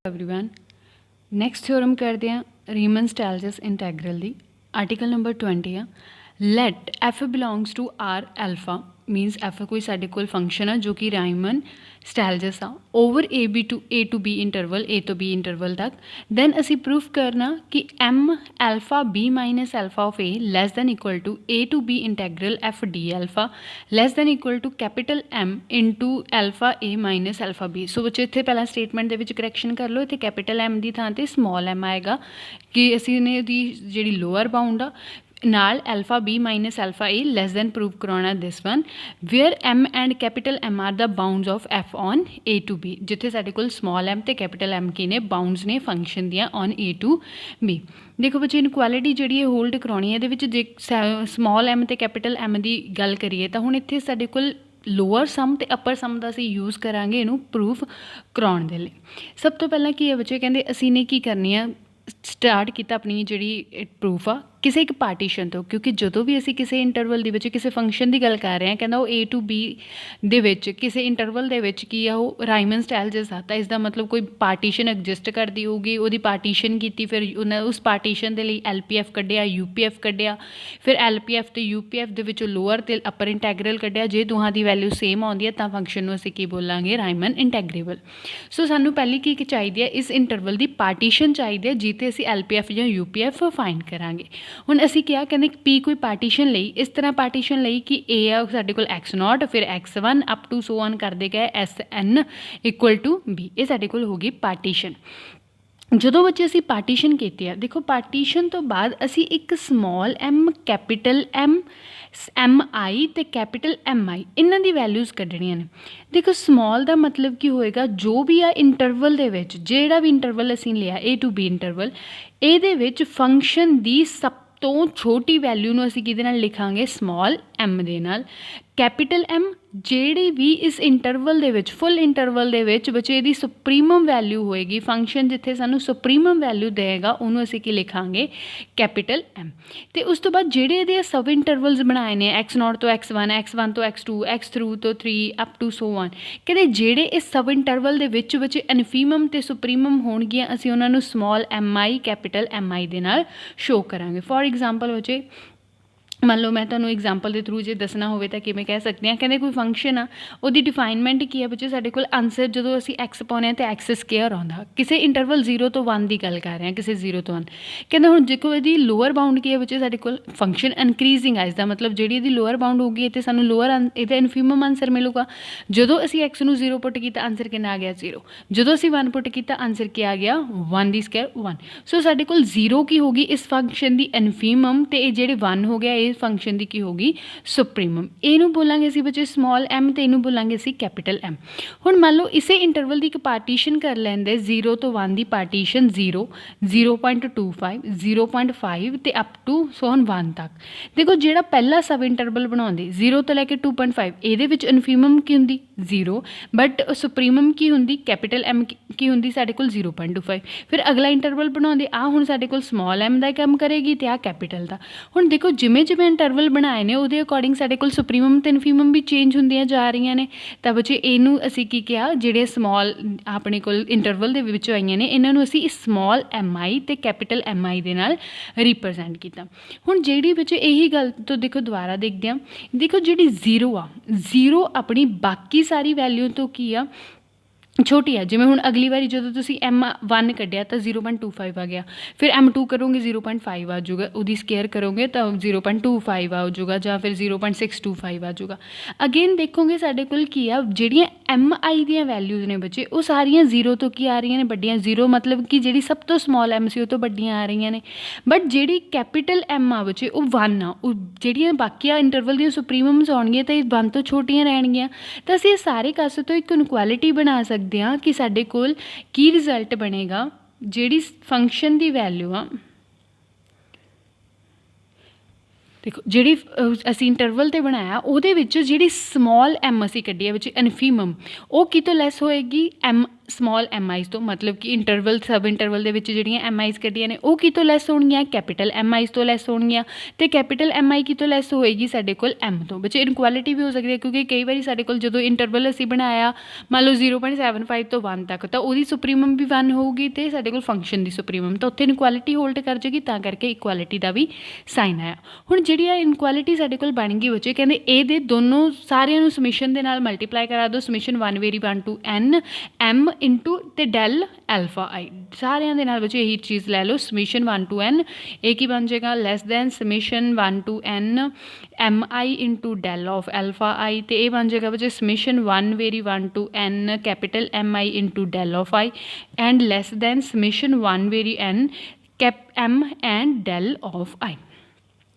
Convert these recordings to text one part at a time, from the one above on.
Everyone next theorem करते हैं Riemann Stieltjes integral दी आर्टिकल नंबर 20 आ let F belongs to R alpha means F कोई साढ़े कोल फंक्शन है जो कि राइमन स्टाइल्स आ over A to B interval A तो बी इंटरवल तक दैन असी प्रूफ करना कि M alpha B minus alpha of A less than equal to A to B integral F D alpha less than equal to capital M into alpha A minus alpha B. So बच्चे इत्थे पहला statement दे विच correction कर लो, इत्थे capital M की थां ते small M आएगा कि असी ने दी जिहड़ी लोअर बाउंड आ नाल alpha B minus alpha A less than prove कराना this one where M and capital M are the bounds of F on A to B, जिथे साडे कोल स्मॉल एम ते कैपिटल एम की ने बाउंड्स ने फंक्शन दियां ऑन ए टू बी। देखो बच्चे इनकुਐਲਿਟੀ ਜਿਹੜੀ ਹੈ ਹੋਲਡ ਕਰਾਉਣੀ ਹੈ ਇਹਦੇ ਵਿੱਚ ਜੇ स्मॉल एम ਤੇ कैपिटल एम ਦੀ ਗੱਲ ਕਰੀਏ ਤਾਂ ਹੁਣ ਇੱਥੇ ਸਾਡੇ ਕੋਲ ਲੋਅਰ ਸਮ ਤੇ ਅਪਰ ਸਮ ਦਾ ਅਸੀਂ ਯੂਜ਼ ਕਰਾਂਗੇ ਇਹਨੂੰ ਪ੍ਰੂਫ ਕਰਾਉਣ ਦੇ ਲਈ। ਸਭ ਤੋਂ ਪਹਿਲਾਂ ਕੀ ਹੈ ਬੱਚੇ, ਕਹਿੰਦੇ ਅਸੀਂ ਨੇ ਕੀ ਕਰਨੀ ਆ ਸਟਾਰਟ ਕੀਤਾ ਆਪਣੀ ਜਿਹੜੀ ਪ੍ਰੂਫ ਆ ਕਿਸੇ ਇੱਕ ਪਾਰਟੀਸ਼ਨ ਤੋਂ, ਕਿਉਂਕਿ ਜਦੋਂ ਵੀ ਅਸੀਂ ਕਿਸੇ ਇੰਟਰਵਲ ਦੇ ਵਿੱਚ ਕਿਸੇ ਫੰਕਸ਼ਨ ਦੀ ਗੱਲ ਕਰ ਰਹੇ ਹਾਂ ਕਹਿੰਦਾ ਉਹ ਏ ਟੂ ਬੀ ਦੇ ਵਿੱਚ ਕਿਸੇ ਇੰਟਰਵਲ ਦੇ ਵਿੱਚ ਕੀ ਆ ਉਹ ਰਾਈਮਨ ਸਟਾਈਲ ਜਿਸ ਤਾਂ ਇਸ ਦਾ ਮਤਲਬ ਕੋਈ ਪਾਰਟੀਸ਼ਨ ਐਗਜ਼ਿਸਟ ਕਰਦੀ ਹੋਊਗੀ, ਉਹਦੀ ਪਾਰਟੀਸ਼ਨ ਕੀਤੀ, ਫਿਰ ਉਹਨਾਂ ਉਸ ਪਾਰਟੀਸ਼ਨ ਦੇ ਲਈ ਐਲ ਪੀ ਐਫ ਕੱਢਿਆ, ਯੂ ਪੀ ਐਫ ਕੱਢਿਆ, ਫਿਰ ਐਲ ਪੀ ਐਫ ਤੇ ਯੂ ਪੀ ਐਫ ਦੇ ਵਿੱਚੋਂ ਲੋਅਰ ਤੇ ਅਪਰ ਇੰਟੈਗਰਲ ਕੱਢਿਆ। ਜੇ ਦੋਹਾਂ ਦੀ ਵੈਲਿਊ ਸੇਮ ਆਉਂਦੀ ਹੈ ਤਾਂ ਫੰਕਸ਼ਨ ਨੂੰ ਅਸੀਂ ਕੀ ਬੋਲਾਂਗੇ, ਰਾਈਮਨ ਇੰਟੈਗਰੇਬਲ। ਸੋ ਸਾਨੂੰ ਪਹਿਲੀ ਕੀ ਚਾਹੀਦੀ ਹੈ, ਇਸ ਇੰਟਰਵਲ ਦੀ ਪਾਰਟੀਸ਼ਨ ਚਾਹੀਦੀ ਹੈ ਜਿੱਥੇ ਅਸੀਂ ਐਲ ਪੀ ਐਫ ਜਾਂ ਯੂ ਪੀ ਐਫ ਫਾਈਂਡ ਕਰਾਂਗੇ। ਹੁਣ ਅਸੀਂ ਕਿਹਾ ਕਹਿੰਦੇ ਪੀ ਕੋਈ ਪਾਰਟੀਸ਼ਨ ਲਈ ਇਸ ਤਰ੍ਹਾਂ ਪਾਰਟੀਸ਼ਨ ਲਈ ਕਿ ਏ ਆ ਸਾਡੇ ਕੋਲ x0 ਫਿਰ x1 up to so on ਕਰਦੇ ਗਏ SN ਇਕੁਅਲ ਟੂ B, ਇਹ ਸਾਡੇ ਕੋਲ ਹੋ ਗਈ ਪਾਰਟੀਸ਼ਨ। ਜਦੋਂ ਬੱਚੇ ਅਸੀਂ ਪਾਰਟੀਸ਼ਨ ਕੀਤੀ ਆ, ਦੇਖੋ ਪਾਰਟੀਸ਼ਨ ਤੋਂ ਬਾਅਦ ਅਸੀਂ ਇੱਕ ਸਮॉल m ਕੈਪੀਟਲ M I ਤੇ ਕੈਪੀਟਲ MI ਇਹਨਾਂ ਦੀ ਵੈਲਿਊਜ਼ ਕੱਢਣੀਆਂ ਨੇ। ਦੇਖੋ ਸਮॉल ਦਾ ਮਤਲਬ ਕੀ ਹੋਏਗਾ, ਜੋ ਵੀ ਆ ਇੰਟਰਵਲ ਦੇ ਵਿੱਚ ਜਿਹੜਾ ਵੀ ਇੰਟਰਵਲ ਅਸੀਂ ਲਿਆ A to B ਇੰਟਰਵਲ, ਇਹਦੇ ਵਿੱਚ ਫੰਕਸ਼ਨ ਦੀ ਸਭ ਤੋਂ ਛੋਟੀ ਵੈਲਿਊ ਨੂੰ ਅਸੀਂ ਕਿਹਦੇ ਨਾਲ ਲਿਖਾਂਗੇ, ਸਮॉल m ਦੇ ਨਾਲ। ਕੈਪੀਟਲ M ਜਿਹੜੀ ਵੀ ਇਸ ਇੰਟਰਵਲ ਦੇ ਵਿੱਚ ਫੁੱਲ ਇੰਟਰਵਲ ਦੇ ਵਿੱਚ ਬੱਚੇ ਇਹਦੀ ਸੁਪਰੀਮਮ ਵੈਲਿਊ ਹੋਏਗੀ, ਫੰਕਸ਼ਨ ਜਿੱਥੇ ਸਾਨੂੰ ਸੁਪਰੀਮਮ ਵੈਲਿਊ ਦੇਗਾ ਉਹਨੂੰ ਅਸੀਂ ਕੀ ਲਿਖਾਂਗੇ, ਕੈਪੀਟਲ M। ਅਤੇ ਉਸ ਤੋਂ ਬਾਅਦ ਜਿਹੜੇ ਇਹਦੇ ਸਬ ਇੰਟਰਵਲਸ ਬਣਾਏ ਨੇ x0 ਤੋਂ x1 x1 ਤੋਂ x2 x3 ਤੋਂ 3 ਅਪ ਟੂ ਸੋ ਔਨ, ਕਹਿੰਦੇ ਜਿਹੜੇ ਇਸ ਸਬ ਇੰਟਰਵਲ ਦੇ ਵਿੱਚ ਬੱਚੇ ਇਨਫੀਮਮ ਅਤੇ ਸੁਪਰੀਮਮ ਹੋਣਗੀਆਂ ਅਸੀਂ ਉਹਨਾਂ ਨੂੰ ਸਮॉल mi ਕੈਪੀਟਲ MI ਦੇ ਨਾਲ ਸ਼ੋ ਕਰਾਂਗੇ। ਫੋਰ ਐਗਜ਼ਾਮਪਲ ਬੱਚੇ ਮੰਨ ਲਓ ਮੈਂ ਤੁਹਾਨੂੰ ਐਗਜ਼ਾਮਪਲ ਦੇ ਥਰੂ ਜੇ ਦੱਸਣਾ ਹੋਵੇ ਤਾਂ ਕਿਵੇਂ ਕਹਿ ਸਕਦੇ ਹਾਂ, ਕਹਿੰਦੇ ਕੋਈ ਫੰਕਸ਼ਨ ਆ ਉਹਦੀ ਡਿਫਾਈਨਮੈਂਟ ਕੀ ਹੈ ਬੱਚੇ, ਸਾਡੇ ਕੋਲ ਆਨਸਰ ਜਦੋਂ ਅਸੀਂ ਐਕਸ ਪਾਉਂਦੇ ਹਾਂ ਤਾਂ ਐਕਸ ਸਕੇਅਰ ਆਉਂਦਾ, ਕਿਸੇ ਇੰਟਰਵਲ 0 ਤੋਂ 1 ਦੀ ਗੱਲ ਕਰ ਰਹੇ ਹਾਂ, ਕਿਸੇ 0 ਤੋਂ 1। ਕਹਿੰਦੇ ਹੁਣ ਦੇਖੋ ਇਹਦੀ ਲੋਅਰ ਬਾਊਂਡ ਕੀ ਹੈ ਬੱਚੇ, ਸਾਡੇ ਕੋਲ ਫੰਕਸ਼ਨ ਇਨਕਰੀਜ਼ਿੰਗ ਆ, ਇਸਦਾ ਮਤਲਬ ਜਿਹੜੀ ਇਹਦੀ ਲੋਅਰ ਬਾਊਂਡ ਹੋਊਗੀ ਇੱਥੇ ਸਾਨੂੰ ਲੋਅਰ ਇਹਦਾ ਇਨਫੀਮਮ ਆਨਸਰ ਮਿਲੂਗਾ। ਜਦੋਂ ਅਸੀਂ ਐਕਸ ਨੂੰ 0 ਪੁੱਟ ਕੀਤਾ ਆਨਸਰ ਕਿੰਨਾ ਆ ਗਿਆ, 0। ਜਦੋਂ ਅਸੀਂ 1 ਪੁੱਟ ਕੀਤਾ ਆਨਸਰ ਕੀ ਆ ਗਿਆ, 1 ਦੀ ਸਕੇਅਰ 1। ਸੋ ਸਾਡੇ ਕੋਲ 0 ਕੀ ਹੋਗੀ ਇਸ ਫੰਕਸ਼ਨ ਦੀ ਇਨਫੀਮਮ, ਅਤੇ ਇਹ ਜਿਹੜੇ 1 ਹੋ ਗਿਆ ਇਹ ਫੰਕਸ਼ਨ ਦੀ ਕੀ ਹੋਗੀ, ਸੁਪਰੀਮਮ। ਇਹਨੂੰ ਬੋਲਾਂਗੇ ਅਸੀਂ ਬੱਚੇ ਸਮॉल m ਤੇ ਇਹਨੂੰ ਬੋਲਾਂਗੇ ਅਸੀਂ ਕੈਪੀਟਲ M। ਹੁਣ ਮੰਨ ਲਓ ਇਸੇ ਇੰਟਰਵਲ ਦੀ ਇੱਕ ਪਾਰਟੀਸ਼ਨ ਕਰ ਲੈਂਦੇ 0 ਤੋਂ 1 ਦੀ ਪਾਰਟੀਸ਼ਨ 0 0.25 0.5 ਤੇ ਅਪ ਟੂ ਸੋ ਔਨ 1 ਤੱਕ। ਦੇਖੋ ਜਿਹੜਾ ਪਹਿਲਾ ਸਬ ਇੰਟਰਵਲ ਬਣਾਉਂਦੇ 0 ਤੋਂ ਲੈ ਕੇ 2.5 ਇਹਦੇ ਵਿੱਚ ਇਨਫੀਮਮ ਕੀ ਹੁੰਦੀ 0, ਬਟ ਸੁਪਰੀਮਮ ਕੀ ਹੁੰਦੀ ਕੈਪੀਟਲ M ਕੀ ਹੁੰਦੀ ਸਾਡੇ ਕੋਲ 0.25। ਫਿਰ ਅਗਲਾ ਇੰਟਰਵਲ ਬਣਾਉਂਦੇ ਆ ਹੁਣ ਸਾਡੇ ਕੋਲ ਸਮॉल m ਦਾ ਕੰਮ ਕਰੇਗੀ ਤੇ ਆ ਕੈਪੀਟਲ ਦਾ। ਹੁਣ ਦੇਖੋ ਜਿਵੇਂ ਜਿਵੇਂ ਇੰਟਰਵਲ ਬਣਾਏ ਨੇ ਉਹਦੇ ਅਕੋਰਡਿੰਗ ਸਾਡੇ ਕੋਲ ਸੁਪਰੀਮਮ ਤੇ ਇਨਫੀਮਮ ਵੀ ਚੇਂਜ ਹੁੰਦੀਆਂ ਜਾ ਰਹੀਆਂ ਨੇ। ਤਾਂ ਬੱਚੇ ਇਹਨੂੰ ਅਸੀਂ ਕੀ ਕਿਹਾ, ਜਿਹੜੇ ਸਮॉल ਆਪਣੇ ਕੋਲ ਇੰਟਰਵਲ ਦੇ ਵਿੱਚ ਆਈਆਂ ਨੇ ਇਹਨਾਂ ਨੂੰ ਅਸੀਂ ਸਮॉल mi ਤੇ ਕੈਪੀਟਲ MI ਦੇ ਨਾਲ ਰਿਪਰੈਜ਼ੈਂਟ ਕੀਤਾ। ਹੁਣ ਜਿਹੜੀ ਬੱਚੇ ਇਹੀ ਗੱਲ ਤੋਂ ਦੇਖੋ ਦੁਬਾਰਾ ਦੇਖਦੇ ਹਾਂ, ਦੇਖੋ ਜਿਹੜੀ 0 ਆ 0 ਆਪਣੀ ਬਾਕੀ ਸਾਰੀ ਵੈਲਿਊ ਤੋਂ ਕੀ ਆ, ਛੋਟੀ ਹੈ। ਜਿਵੇਂ ਹੁਣ ਅਗਲੀ ਵਾਰੀ ਜਦੋਂ ਤੁਸੀਂ M1 ਕੱਢਿਆ ਤਾਂ 0.25 ਆ ਗਿਆ, ਫਿਰ M2 ਕਰੋਗੇ 0.5 ਆ ਜਾਊਗਾ, ਉਹਦੀ ਸਕੇਅਰ ਕਰੋਗੇ ਤਾਂ 0.25 ਆ ਜਾਊਗਾ, ਜਾਂ ਫਿਰ 0.625 ਆ ਜਾਊਗਾ। ਅਗੇਨ ਦੇਖੋਗੇ ਸਾਡੇ ਕੋਲ ਕੀ ਆ, ਜਿਹੜੀਆਂ MI ਦੀਆਂ ਵੈਲਿਊਜ਼ ਨੇ ਬੱਚੇ ਉਹ ਸਾਰੀਆਂ 0 ਤੋਂ ਕੀ ਆ ਰਹੀਆਂ ਨੇ, ਵੱਡੀਆਂ। 0 ਮਤਲਬ ਕਿ ਜਿਹੜੀ ਸਭ ਤੋਂ ਸਮॉल m ਸੀ ਉਹ ਤੋਂ ਵੱਡੀਆਂ ਆ ਰਹੀਆਂ ਨੇ, ਬਟ ਜਿਹੜੀ ਕੈਪੀਟਲ M ਆ ਬੱਚੇ ਉਹ 1 ਆ, ਉਹ ਜਿਹੜੀਆਂ ਬਾਕੀ ਇੰਟਰਵਲ ਦੀਆਂ ਸੁਪਰੀਮਮਸ ਆਉਣਗੀਆਂ ਤਾਂ ਇਹ 1 ਤੋਂ ਛੋਟੀਆਂ ਰਹਿਣਗੀਆਂ। ਤਾਂ ਅਸੀਂ ਸਾਰੇ ਕਾਸੇ ਤੋਂ ਇੱਕ ਇਨਕੁਐਲਿਟੀ ਬਣਾ ਸਕਦੇ ਹਾਂ ਕਿ ਸਾਡੇ ਕੋਲ ਕੀ ਰਿਜ਼ਲਟ ਬਣੇਗਾ, ਜਿਹੜੀ ਫੰਕਸ਼ਨ ਦੀ ਵੈਲਿਊ ਆ, ਦੇਖੋ ਜਿਹੜੀ ਅਸੀਂ ਇੰਟਰਵਲ 'ਤੇ ਬਣਾਇਆ ਉਹਦੇ ਵਿੱਚ ਜਿਹੜੀ ਸਮॉल m ਅਸੀਂ ਕੱਢੀ ਹੈ ਵਿੱਚ ਇਨਫੀਮਮ ਉਹ ਕਿਤੋਂ ਲੈਸ ਹੋਏਗੀ, M ਸਮੋਲ ਐਮ ਆਈਜ਼ ਤੋਂ, ਮਤਲਬ ਕਿ ਇੰਟਰਵਲ ਸਬ ਇੰਟਰਵਲ ਦੇ ਵਿੱਚ ਜਿਹੜੀਆਂ ਐਮ ਆਈਜ਼ ਕੱਢੀਆਂ ਨੇ ਉਹ ਕਿਤੋਂ ਲੈਸ ਹੋਣਗੀਆਂ, ਕੈਪੀਟਲ ਐਮ ਆਈਜ਼ ਤੋਂ ਲੈਸ ਹੋਣਗੀਆਂ। ਅਤੇ ਕੈਪੀਟਲ ਐਮ ਆਈ ਕਿਤੋਂ ਲੈਸ ਹੋਏਗੀ, ਸਾਡੇ ਕੋਲ ਐਮ ਤੋਂ। ਬੱਚੇ ਇਨਕੁਐਲਿਟੀ ਵੀ ਹੋ ਸਕਦੀ ਹੈ, ਕਿਉਂਕਿ ਕਈ ਵਾਰੀ ਸਾਡੇ ਕੋਲ ਜਦੋਂ ਇੰਟਰਵਲ ਅਸੀਂ ਬਣਾਇਆ ਮੰਨ ਲਓ 0.75 ਤੋਂ 1 ਤੱਕ, ਤਾਂ ਉਹਦੀ ਸੁਪਰੀਮਮ ਵੀ 1 ਹੋਊਗੀ ਅਤੇ ਸਾਡੇ ਕੋਲ ਫੰਕਸ਼ਨ ਦੀ ਸੁਪਰੀਮਮ, ਤਾਂ ਉੱਥੇ ਇਨਕੁਐਲਿਟੀ ਹੋਲਡ ਕਰ ਜਾਏਗੀ, ਤਾਂ ਕਰਕੇ ਇਕੁਐਲਿਟੀ ਦਾ ਵੀ ਸਾਈਨ ਆਇਆ। ਹੁਣ ਜਿਹੜੀ ਆ ਇਨਕੁਐਲਿਟੀ ਸਾਡੇ ਕੋਲ ਬਣ ਗਈ ਬੱਚੇ, ਕਹਿੰਦੇ ਇਹਦੇ ਦੋਨੋਂ ਸਾਰਿਆਂ ਨੂੰ ਸਮਿਸ਼ਨ ਦੇ ਨਾਲ ਮਲਟੀਪਲਾਈ ਕਰਾ ਦਿਓ, summation 1 vary 1 to n m into ਅਤੇ ਡੈਲ ਐਲਫਾ ਆਈ, ਸਾਰਿਆਂ ਦੇ ਨਾਲ ਬੱਚੇ ਇਹੀ ਚੀਜ਼ ਲੈ ਲਓ, ਸਮਿਸ਼ਨ 1 to n, ਇਹ ਕੀ ਬਣ ਜਾਏਗਾ, less than summation 1 to n M I into del of alpha I, ਅਤੇ ਇਹ ਬਣ ਜਾਏਗਾ ਬੱਚੇ ਸਮਿਸ਼ਨ 1 vary 1 to n capital M I into del of I, and less than summation 1 vary n cap M and del of I.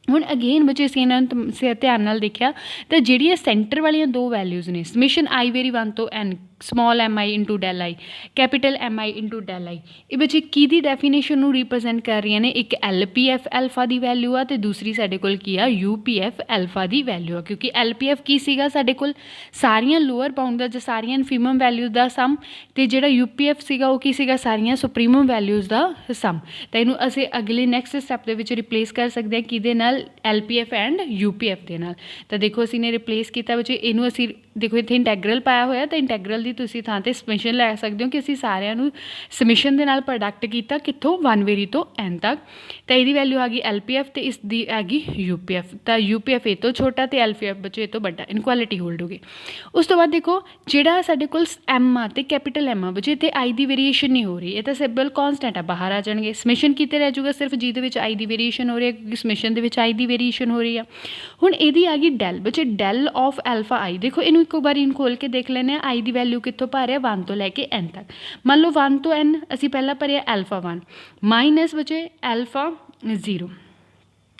ਹੁਣ again ਬੱਚੇ ਅਸੀਂ ਇਹਨਾਂ ਨੂੰ ਧਿਆਨ ਨਾਲ ਦੇਖਿਆ ਤਾਂ ਜਿਹੜੀਆਂ ਸੈਂਟਰ ਵਾਲੀਆਂ ਦੋ ਵੈਲਿਊਜ਼ ਨੇ, ਸਮਿਸ਼ਨ ਆਈ ਵੇਰੀ 1 ਤੋਂ n small M I into Dell I, capital M I into Dell ਆਈ, ਇਹ ਬੱਚੇ ਕਿਹਦੀ ਡੈਫੀਨੇਸ਼ਨ ਨੂੰ ਰਿਪਰੈਜ਼ੈਂਟ ਕਰ ਰਹੀਆਂ ਨੇ, ਇੱਕ ਐਲ ਪੀ ਐਫ ਐਲਫਾ ਦੀ ਵੈਲਿਊ ਆ ਅਤੇ ਦੂਸਰੀ ਸਾਡੇ ਕੋਲ ਕੀ ਆ, ਯੂ ਪੀ ਐਫ ਐਲਫਾ ਦੀ ਵੈਲਿਊ ਆ। ਕਿਉਂਕਿ ਐਲ ਪੀ ਐਫ ਕੀ ਸੀਗਾ ਸਾਡੇ ਕੋਲ, ਸਾਰੀਆਂ ਲੋਅਰ ਬਾਊਂਡ ਦਾ ਜਾਂ ਸਾਰੀਆਂ ਇਨਫੀਮਮ ਵੈਲਿਊਜ਼ ਦਾ ਸਮ, ਅਤੇ ਜਿਹੜਾ ਯੂ ਪੀ ਐਫ ਸੀਗਾ ਉਹ ਕੀ ਸੀਗਾ, ਸਾਰੀਆਂ ਸੁਪਰੀਮਮ ਵੈਲਿਊਜ਼ ਦਾ ਸਮ। ਤਾਂ ਇਹਨੂੰ ਅਸੀਂ ਅਗਲੇ ਨੈਕਸਟ ਸਟੈਪ ਦੇ ਵਿੱਚ ਰਿਪਲੇਸ ਕਰ ਸਕਦੇ ਹਾਂ ਕਿਹਦੇ ਨਾਲ, L P F and you P F ਦੇ ਨਾਲ। ਤਾਂ ਦੇਖੋ ਅਸੀਂ ਨੇ ਰਿਪਲੇਸ ਕੀਤਾ ਬੱਚੇ, ਇਹਨੂੰ ਅਸੀਂ ਦੇਖੋ ਇੱਥੇ ਇੰਟੈਗਰਲ ਪਾਇਆ ਹੋਇਆ, ਤਾਂ ਇੰਟੈਗਰਲ ਦੀ ਤੁਸੀਂ ਥਾਂ 'ਤੇ ਸਮਿਸ਼ਨ ਲੈ ਸਕਦੇ ਹੋ ਕਿ ਅਸੀਂ ਸਾਰਿਆਂ ਨੂੰ ਸਮਿਸ਼ਨ ਦੇ ਨਾਲ ਪ੍ਰੋਡਕਟ ਕੀਤਾ, ਕਿੱਥੋਂ 1 ਵੇਰੀ ਤੋਂ n ਤੱਕ, ਤਾਂ ਇਹਦੀ ਵੈਲਿਊ ਆ ਗਈ ਐਲ ਪੀ ਐਫ ਅਤੇ ਇਸ ਦੀ ਆ ਗਈ ਯੂ ਪੀ ਐਫ। ਤਾਂ ਯੂ ਪੀ ਐਫ ਇਹ ਤੋਂ ਛੋਟਾ ਅਤੇ ਐਲ ਪੀ ਐਫ ਬੱਚੇ ਇਹ ਤੋਂ ਵੱਡਾ, ਇਨਕੁਐਲਿਟੀ ਹੋਲਡ ਹੋ ਗਈ। ਉਸ ਤੋਂ ਬਾਅਦ ਦੇਖੋ ਜਿਹੜਾ ਸਾਡੇ ਕੋਲ ਐਮ ਆ ਅਤੇ ਕੈਪੀਟਲ ਐਮ ਆ ਬੱਚੇ, ਇੱਥੇ ਆਈ ਦੀ ਵੇਰੀਏਸ਼ਨ ਨਹੀਂ ਹੋ ਰਹੀ, ਇਹ ਤਾਂ ਸਿੰਪਲ ਕੌਨਸਟੈਂਟ ਆ, ਬਾਹਰ ਆ ਜਾਣਗੇ। ਸਮਿਸ਼ਨ ਕਿਤੇ ਰਹਿ ਜਾਊਗਾ, ਸਿਰਫ ਜਿਹਦੇ ਵਿੱਚ ਆਈ ਦੀ ਵੇਰੀਏਸ਼ਨ ਹੋ ਰਹੀ ਹੈ, ਕਿਉਂਕਿ ਸਮਿਸ਼ਨ ਦੇ ਵਿੱਚ ਆਈ ਦੀ ਵੇਰੀਏਸ਼ਨ ਹੋ ਰਹੀ ਆ। ਹੁਣ ਇਹਦੀ ਆ ਗਈ ਡੈਲ ਬੱਚੇ, ਡੈਲ ਆਫ ਐਲਫਾ ਆਈ, ਦੇਖੋ ਇਹਨੂੰ ਇੱਕੋ ਵਾਰੀ ਖੋਲ ਕੇ ਦੇਖ ਲੈਂਦੇ ਹਾਂ, ਆਈ ਦੀ ਵੈਲਿਊ ਕਿੱਥੋਂ ਭਰ ਰਿਹਾ, 1 ਤੋਂ ਲੈ ਕੇ n ਤੱਕ। ਮੰਨ ਲਓ 1 ਤੋਂ n ਅਸੀਂ ਪਹਿਲਾਂ ਭਰਿਆ ਐਲਫਾ 1 ਮਾਈਨਸ ਬੱਚੇ ਐਲਫਾ 0,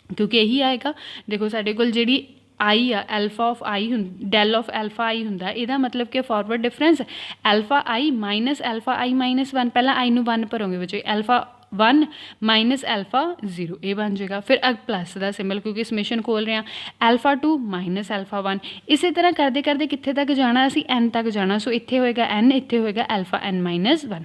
ਕਿਉਂਕਿ ਇਹੀ ਆਏਗਾ। ਦੇਖੋ ਸਾਡੇ ਕੋਲ ਜਿਹੜੀ ਆਈ ਆ alpha of I del of alpha I ਹੁੰਦਾ, ਇਹਦਾ ਮਤਲਬ ਕਿ forward difference alpha I minus alpha I minus 1, ਪਹਿਲਾਂ ਆਈ ਨੂੰ 1 ਭਰੋਗੇ ਬੱਚੇ, ਐਲਫਾ 1 ਮਾਈਨਸ ਐਲਫਾ 0 ਇਹ ਬਣ ਜਾਏਗਾ। ਫਿਰ ਪਲੱਸ ਦਾ ਸਿੰਬਲ, ਕਿਉਂਕਿ ਸਮਿਸ਼ਨ ਖੋਲ ਰਹੇ ਹਾਂ, ਐਲਫਾ 2 ਮਾਈਨਸ ਐਲਫਾ 1, ਇਸੇ ਤਰ੍ਹਾਂ ਕਰਦੇ ਕਰਦੇ ਕਿੱਥੇ ਤੱਕ ਜਾਣਾ, ਅਸੀਂ n ਤੱਕ ਜਾਣਾ। ਸੋ ਇੱਥੇ ਹੋਏਗਾ n, ਇੱਥੇ ਹੋਏਗਾ ਐਲਫਾ n ਮਾਈਨਸ 1।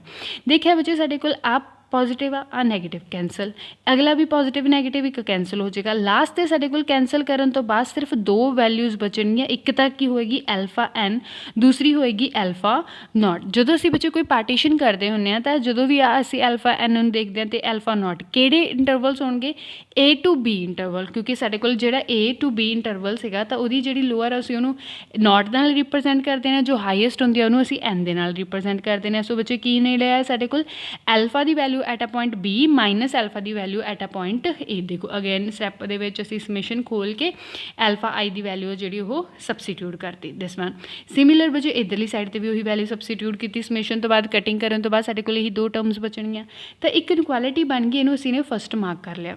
ਦੇਖਿਆ ਬੱਚੇ ਸਾਡੇ ਕੋਲ ਆਪ ਪੋਜ਼ੀਟਿਵ ਆ ਨੈਗੇਟਿਵ ਕੈਂਸਲ, ਅਗਲਾ ਵੀ ਪੋਜ਼ੀਟਿਵ ਨੈਗੇਟਿਵ ਇੱਕ ਕੈਂਸਲ ਹੋ ਜਾਏਗਾ। ਲਾਸਟ 'ਤੇ ਸਾਡੇ ਕੋਲ ਕੈਂਸਲ ਕਰਨ ਤੋਂ ਬਾਅਦ ਸਿਰਫ ਦੋ ਵੈਲਿਊਜ਼ ਬਚਣਗੀਆਂ, ਇੱਕ ਤਾਂ ਕੀ ਹੋਏਗੀ ਐਲਫਾ n, ਦੂਸਰੀ ਹੋਏਗੀ ਐਲਫਾ ਨੋਟ। ਜਦੋਂ ਅਸੀਂ ਬੱਚੇ ਕੋਈ ਪਾਰਟੀਸ਼ਨ ਕਰਦੇ ਹੁੰਦੇ ਹਾਂ ਤਾਂ ਜਦੋਂ ਵੀ ਅਸੀਂ ਐਲਫਾ n ਨੂੰ ਦੇਖਦੇ ਹਾਂ ਅਤੇ ਐਲਫਾ ਨੋਟ, ਕਿਹੜੇ ਇੰਟਰਵਲਸ ਹੋਣਗੇ, A to B ਇੰਟਰਵਲ, ਕਿਉਂਕਿ ਸਾਡੇ ਕੋਲ ਜਿਹੜਾ A to B ਇੰਟਰਵਲ ਸੀਗਾ ਤਾਂ ਉਹਦੀ ਜਿਹੜੀ ਲੋਅਰ ਅਸੀਂ ਉਹਨੂੰ ਨੋਟ ਨਾਲ ਰਿਪਰੈਜ਼ੈਂਟ ਕਰਦੇ ਹਾਂ, ਜੋ ਹਾਈਐਸਟ ਹੁੰਦੀ ਆ ਉਹਨੂੰ ਅਸੀਂ n ਦੇ ਨਾਲ ਰਿਪਰੈਜ਼ੈਂਟ ਕਰਦੇ ਹਾਂ। ਸੋ ਬੱਚੇ ਕੀ ਨਹੀਂ ਲਿਆ ਸਾਡੇ ਕੋਲ, ਐਲਫਾ ਦੀ value at a point B minus alpha ਦੀ value at a point A। ਦੇਖੋ ਅਗੇਨ ਸਟੈਪ ਦੇ ਵਿੱਚ ਅਸੀਂ ਸਮਿਸ਼ਨ ਖੋਲ ਕੇ ਐਲਫਾ ਆਈ ਦੀ ਵੈਲਿਊ ਜਿਹੜੀ ਉਹ ਸਬਸਟੀਟਿਊਟ ਕਰਤੀ ਦਿਸ ਵਨ। ਸਿਮਿਲਰ ਬੱਚੇ ਇੱਧਰਲੀ ਸਾਈਡ 'ਤੇ ਵੀ ਉਹੀ ਵੈਲਿਊ ਸਬਸਟੀਟਿਊਟ ਕੀਤੀ, ਸਮਿਸ਼ਨ ਤੋਂ ਬਾਅਦ ਕਟਿੰਗ ਕਰਨ ਤੋਂ ਬਾਅਦ ਸਾਡੇ ਕੋਲ ਇਹੀ ਦੋ ਟਰਮਸ ਬਚਣਗੀਆਂ। ਤਾਂ ਇੱਕ ਇਨਕੁਐਲਿਟੀ ਬਣ ਗਈ, ਇਹਨੂੰ ਅਸੀਂ ਨੇ ਫਸਟ ਮਾਰਕ ਕਰ ਲਿਆ।